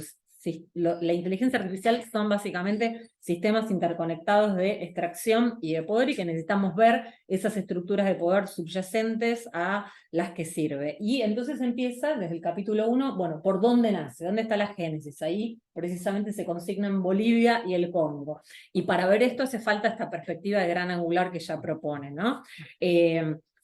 la inteligencia artificial son básicamente sistemas interconectados de extracción y de poder, y que necesitamos ver esas estructuras de poder subyacentes a las que sirve. Y entonces empieza desde el capítulo 1, bueno, ¿por dónde nace? ¿Dónde está la génesis? Ahí precisamente se consignan Bolivia y el Congo. Y para ver esto hace falta esta perspectiva de gran angular que ella propone, ¿no?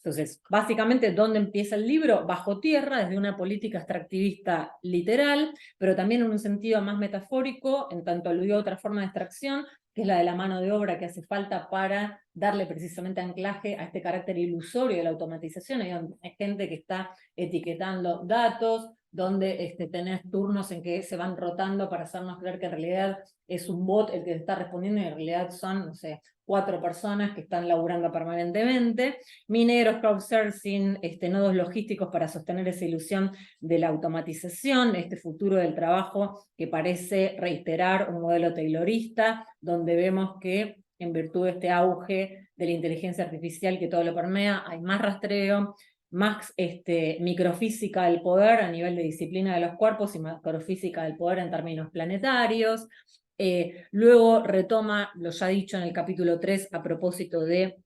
Entonces, básicamente, ¿dónde empieza el libro? Bajo tierra, desde una política extractivista literal, pero también en un sentido más metafórico, en tanto aludió a otra forma de extracción, que es la de la mano de obra que hace falta para darle precisamente anclaje a este carácter ilusorio de la automatización. Hay gente que está etiquetando datos, donde tenés turnos en que se van rotando para hacernos creer que en realidad es un bot el que está respondiendo y en realidad son, no sé, 4 personas que están laburando permanentemente, mineros, crowdsourcing, nodos logísticos para sostener esa ilusión de la automatización, este futuro del trabajo que parece reiterar un modelo taylorista, donde vemos que en virtud de este auge de la inteligencia artificial que todo lo permea, hay más rastreo, más microfísica del poder a nivel de disciplina de los cuerpos y macrofísica del poder en términos planetarios. Luego retoma lo ya dicho en el capítulo 3 a propósito de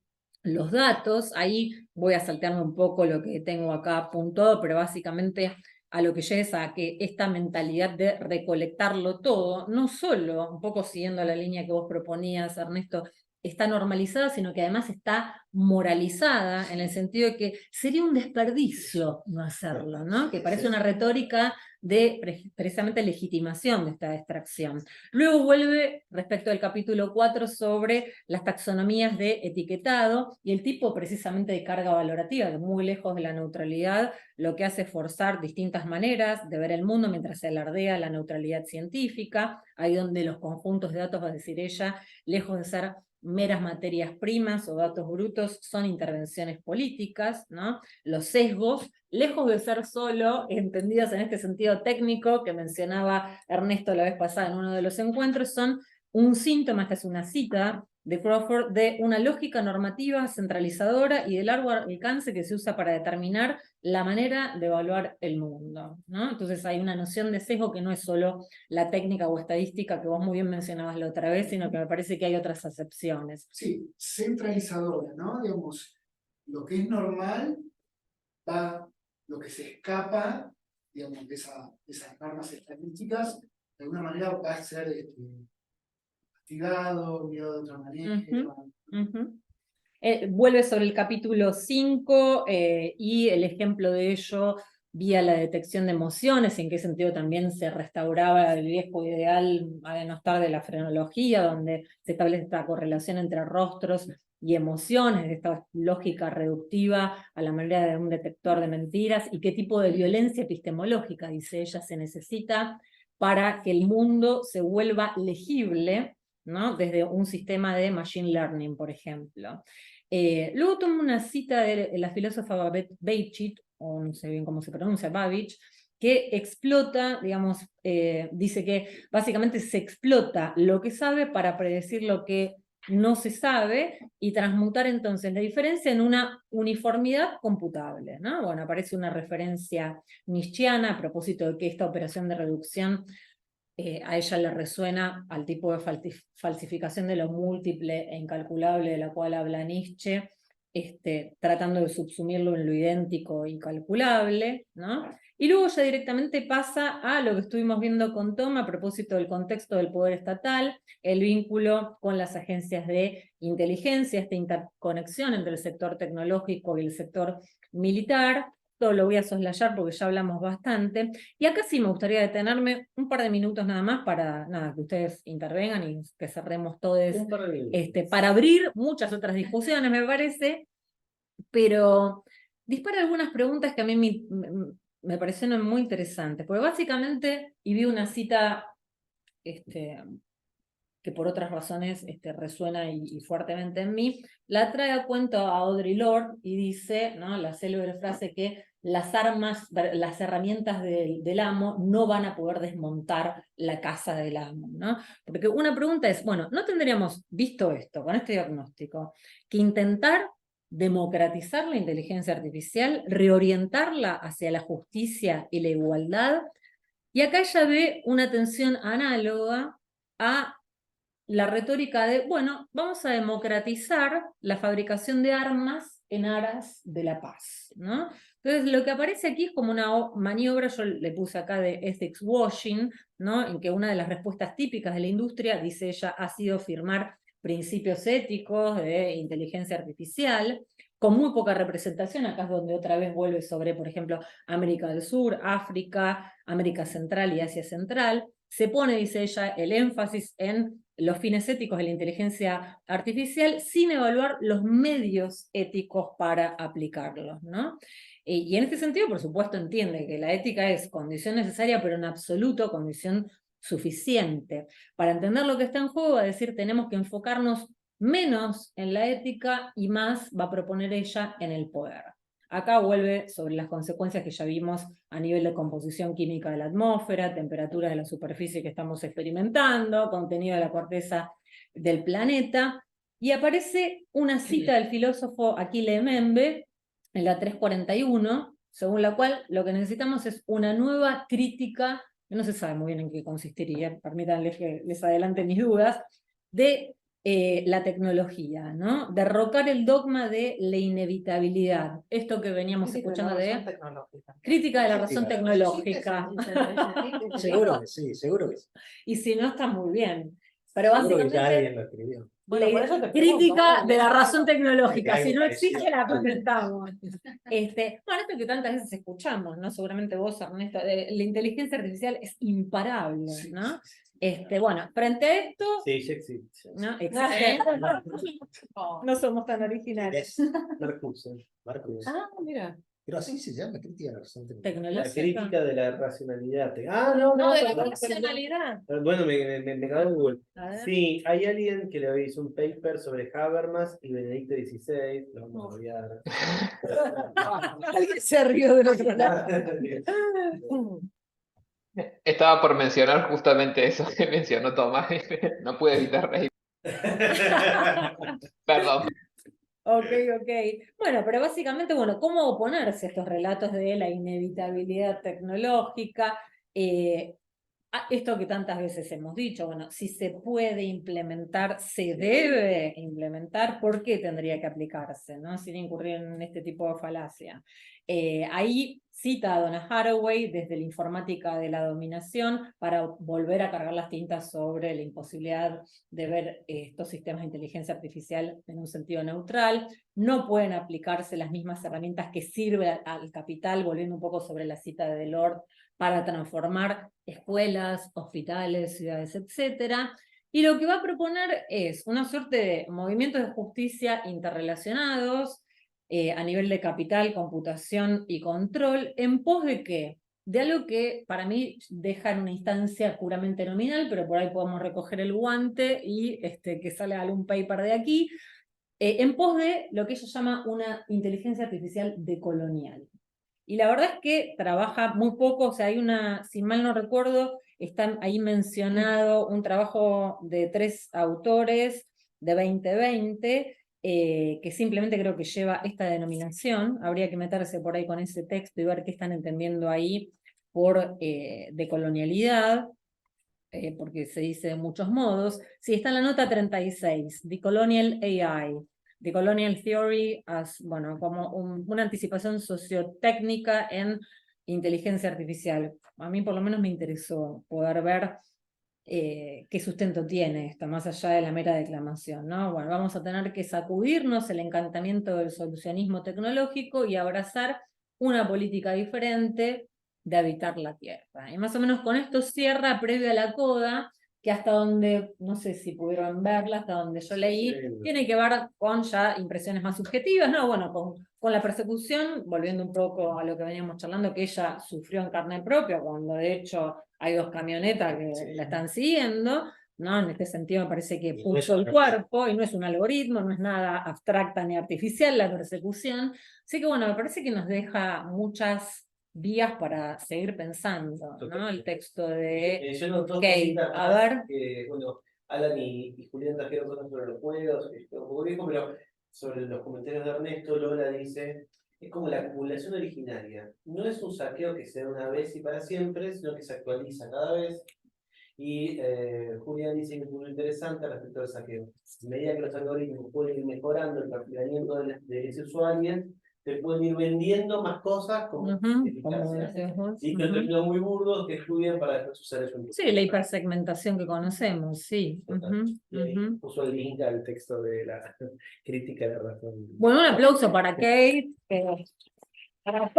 los datos. Ahí voy a saltearme un poco lo que tengo acá apuntado, pero básicamente a lo que llega es a que esta mentalidad de recolectarlo todo, no solo, un poco siguiendo la línea que vos proponías, Ernesto, está normalizada, sino que además está moralizada, en el sentido de que sería un desperdicio no hacerlo, ¿no? Que parece una retórica de precisamente legitimación de esta extracción. Luego vuelve respecto al capítulo 4 sobre las taxonomías de etiquetado y el tipo precisamente de carga valorativa, que muy lejos de la neutralidad, lo que hace es forzar distintas maneras de ver el mundo mientras se alardea la neutralidad científica, ahí donde los conjuntos de datos, va a decir ella, lejos de ser meras materias primas o datos brutos, son intervenciones políticas, ¿no? Los sesgos, lejos de ser solo entendidos en este sentido técnico que mencionaba Ernesto la vez pasada en uno de los encuentros, son un síntoma, esta es una cita de Crawford, de una lógica normativa centralizadora y de largo alcance que se usa para determinar la manera de evaluar el mundo, ¿no? Entonces hay una noción de sesgo que no es solo la técnica o estadística que vos muy bien mencionabas la otra vez, sino que me parece que hay otras acepciones. Sí, centralizadora, ¿no? Digamos, lo que es normal va, lo que se escapa, digamos, de esas normas estadísticas, de alguna manera va a ser castigado, mirado de otra manera. Vuelve sobre el capítulo 5 y el ejemplo de ello vía la detección de emociones, en qué sentido también se restauraba el viejo ideal a denostar de la frenología, donde se establece esta correlación entre rostros y emociones, esta lógica reductiva a la manera de un detector de mentiras, y qué tipo de violencia epistemológica, dice ella, se necesita para que el mundo se vuelva legible, ¿no? Desde un sistema de machine learning, por ejemplo. Luego tomo una cita de la filósofa Babette Babich, o no sé bien cómo se pronuncia, Babich, que explota, digamos, dice que básicamente se explota lo que sabe para predecir lo que no se sabe y transmutar entonces la diferencia en una uniformidad computable, ¿no? Bueno, aparece una referencia nietzscheana a propósito de que esta operación de reducción a ella le resuena al tipo de falsificación de lo múltiple e incalculable de la cual habla Nietzsche, tratando de subsumirlo en lo idéntico y calculable, ¿no? Y luego ya directamente pasa a lo que estuvimos viendo con Tom a propósito del contexto del poder estatal, el vínculo con las agencias de inteligencia, esta interconexión entre el sector tecnológico y el sector militar. Todo lo voy a soslayar porque ya hablamos bastante. Y acá sí me gustaría detenerme un par de minutos nada más para que ustedes intervengan y que cerremos todos para abrir muchas otras discusiones, me parece, pero dispara algunas preguntas que a mí me parecieron muy interesantes, porque básicamente, y vi una cita que por otras razones resuena y fuertemente en mí, la trae a cuento a Audre Lorde y dice, ¿no?, la célebre frase que las armas, las herramientas del amo no van a poder desmontar la casa del amo, ¿no? Porque una pregunta es, bueno, ¿no tendríamos, visto esto, con este diagnóstico, que intentar democratizar la inteligencia artificial, reorientarla hacia la justicia y la igualdad? Y acá ella ve una tensión análoga a la retórica de, bueno, vamos a democratizar la fabricación de armas en aras de la paz, ¿no? Entonces, lo que aparece aquí es como una maniobra, yo le puse acá de ethics washing, ¿no?, en que una de las respuestas típicas de la industria, dice ella, ha sido firmar principios éticos de inteligencia artificial, con muy poca representación. Acá es donde otra vez vuelve sobre, por ejemplo, América del Sur, África, América Central y Asia Central. Se pone, dice ella, el énfasis en los fines éticos de la inteligencia artificial sin evaluar los medios éticos para aplicarlos, ¿no? Y en este sentido, por supuesto, entiende que la ética es condición necesaria, pero en absoluto condición suficiente. Para entender lo que está en juego, va a decir, tenemos que enfocarnos menos en la ética y más, va a proponer ella, en el poder. Acá vuelve sobre las consecuencias que ya vimos a nivel de composición química de la atmósfera, temperatura de la superficie que estamos experimentando, contenido de la corteza del planeta, y aparece una cita del filósofo Achille Mbembe, en la 341, según la cual lo que necesitamos es una nueva crítica, que no se sabe muy bien en qué consistiría, permítanme que les adelante mis dudas, de la tecnología, ¿no? Derrocar el dogma de la inevitabilidad. Esto que veníamos escuchando de crítica de la razón tecnológica. Seguro que sí, seguro que sí. Y si no, está muy bien. Pero Seguro que ya básicamente, alguien lo escribió. Bueno, por eso te crítica pregunto, de la razón Que tecnológica. algo Si no parecido. existe, la patentamos. Bueno, esto que tantas veces escuchamos, ¿no? Seguramente vos, Ernesto, la inteligencia artificial es imparable, Sí, ¿no? sí, sí. Bueno, frente a esto, Sí, ya existe. ¿no? Existe. No somos tan originales. Es Marcuse. Ah, mira. Pero así se llama crítica de la razón La Tecnológica. crítica de la racionalidad. No, No, de la perdón, racionalidad. perdón. Bueno, me cago en Google. A ver. Sí, hay alguien que le hizo un paper sobre Habermas y Benedicto XVI. Lo vamos a olvidar. Alguien se rió del otro lado. Estaba por mencionar justamente eso que mencionó Tomás. No pude evitar reír. Perdón. Ok. Bueno, pero básicamente, ¿cómo oponerse a estos relatos de la inevitabilidad tecnológica? Esto que tantas veces hemos dicho, si se puede implementar, se debe implementar, ¿por qué tendría que aplicarse, ¿no? Sin incurrir en este tipo de falacia. Ahí cita a Donna Haraway desde la informática de la dominación para volver a cargar las tintas sobre la imposibilidad de ver estos sistemas de inteligencia artificial en un sentido neutral. No pueden aplicarse las mismas herramientas que sirven al capital, volviendo un poco sobre la cita de Delors, para transformar escuelas, hospitales, ciudades, etc. Y lo que va a proponer es una suerte de movimientos de justicia interrelacionados a nivel de capital, computación y control, ¿en pos de qué? De algo que para mí deja en una instancia puramente nominal, pero por ahí podemos recoger el guante y que salga algún paper de aquí, en pos de lo que ella llama una inteligencia artificial decolonial. Y la verdad es que trabaja muy poco, o sea, hay si mal no recuerdo, está ahí mencionado un trabajo de 3 autores de 2020, que simplemente creo que lleva esta denominación. Habría que meterse por ahí con ese texto y ver qué están entendiendo ahí por decolonialidad, porque se dice de muchos modos. Sí, está en la nota 36, Decolonial AI. The Colonial Theory como una anticipación sociotécnica en inteligencia artificial. A mí por lo menos me interesó poder ver qué sustento tiene esto, más allá de la mera declamación, ¿no? Vamos a tener que sacudirnos el encantamiento del solucionismo tecnológico y abrazar una política diferente de habitar la Tierra. Y más o menos con esto cierra, previo a la coda, que hasta donde, no sé si pudieron verla, hasta donde yo leí, tiene que ver con ya impresiones más subjetivas, ¿no? Con la persecución, volviendo un poco a lo que veníamos charlando, que ella sufrió en carne propia, cuando de hecho hay 2 camionetas que la están siguiendo, ¿no? En este sentido me parece que puso el cuerpo, y no es un algoritmo, no es nada abstracta ni artificial la persecución. Así que me parece que nos deja muchas vías para seguir pensando, ¿no? El texto de Kate. A ver. Alan y Julián trajeron cosas sobre los juegos, un poco viejo, pero sobre los comentarios de Ernesto, Lola dice, es como la acumulación originaria. No es un saqueo que se da una vez y para siempre, sino que se actualiza cada vez. Y Julián dice que es muy interesante respecto al saqueo. A medida que los algoritmos pueden ir mejorando el perfilamiento de ese usuario, te pueden ir vendiendo más cosas como eficacia. Y que términos muy burdos que estudian para después usar eso en. Sí, la hipersegmentación que conocemos, sí. Puso el link al texto de la crítica de la razón. Bueno, un aplauso para Kate, para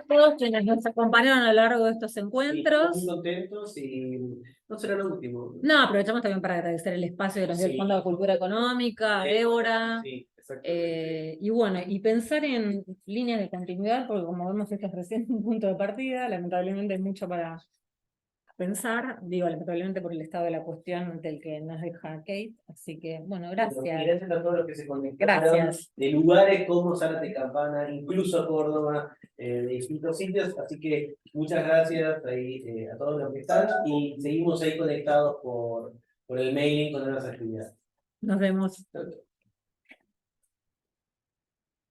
todos quienes nos acompañaron a lo largo de estos encuentros. Muy contentos y no será lo último. No, aprovechamos también para agradecer el espacio que nos dio el Fondo de Cultura Económica, Débora. Y pensar en líneas de continuidad, porque como vemos esto es recién un punto de partida, lamentablemente hay mucho para pensar, digo lamentablemente por el estado de la cuestión del que nos deja Kate, así que gracias. Gracias a todos los que se conectaron de lugares como Zárate Campana, incluso Córdoba, de distintos sitios, así que muchas gracias ahí, a todos los que están y seguimos ahí conectados por el mailing con nuevas actividades. Nos vemos.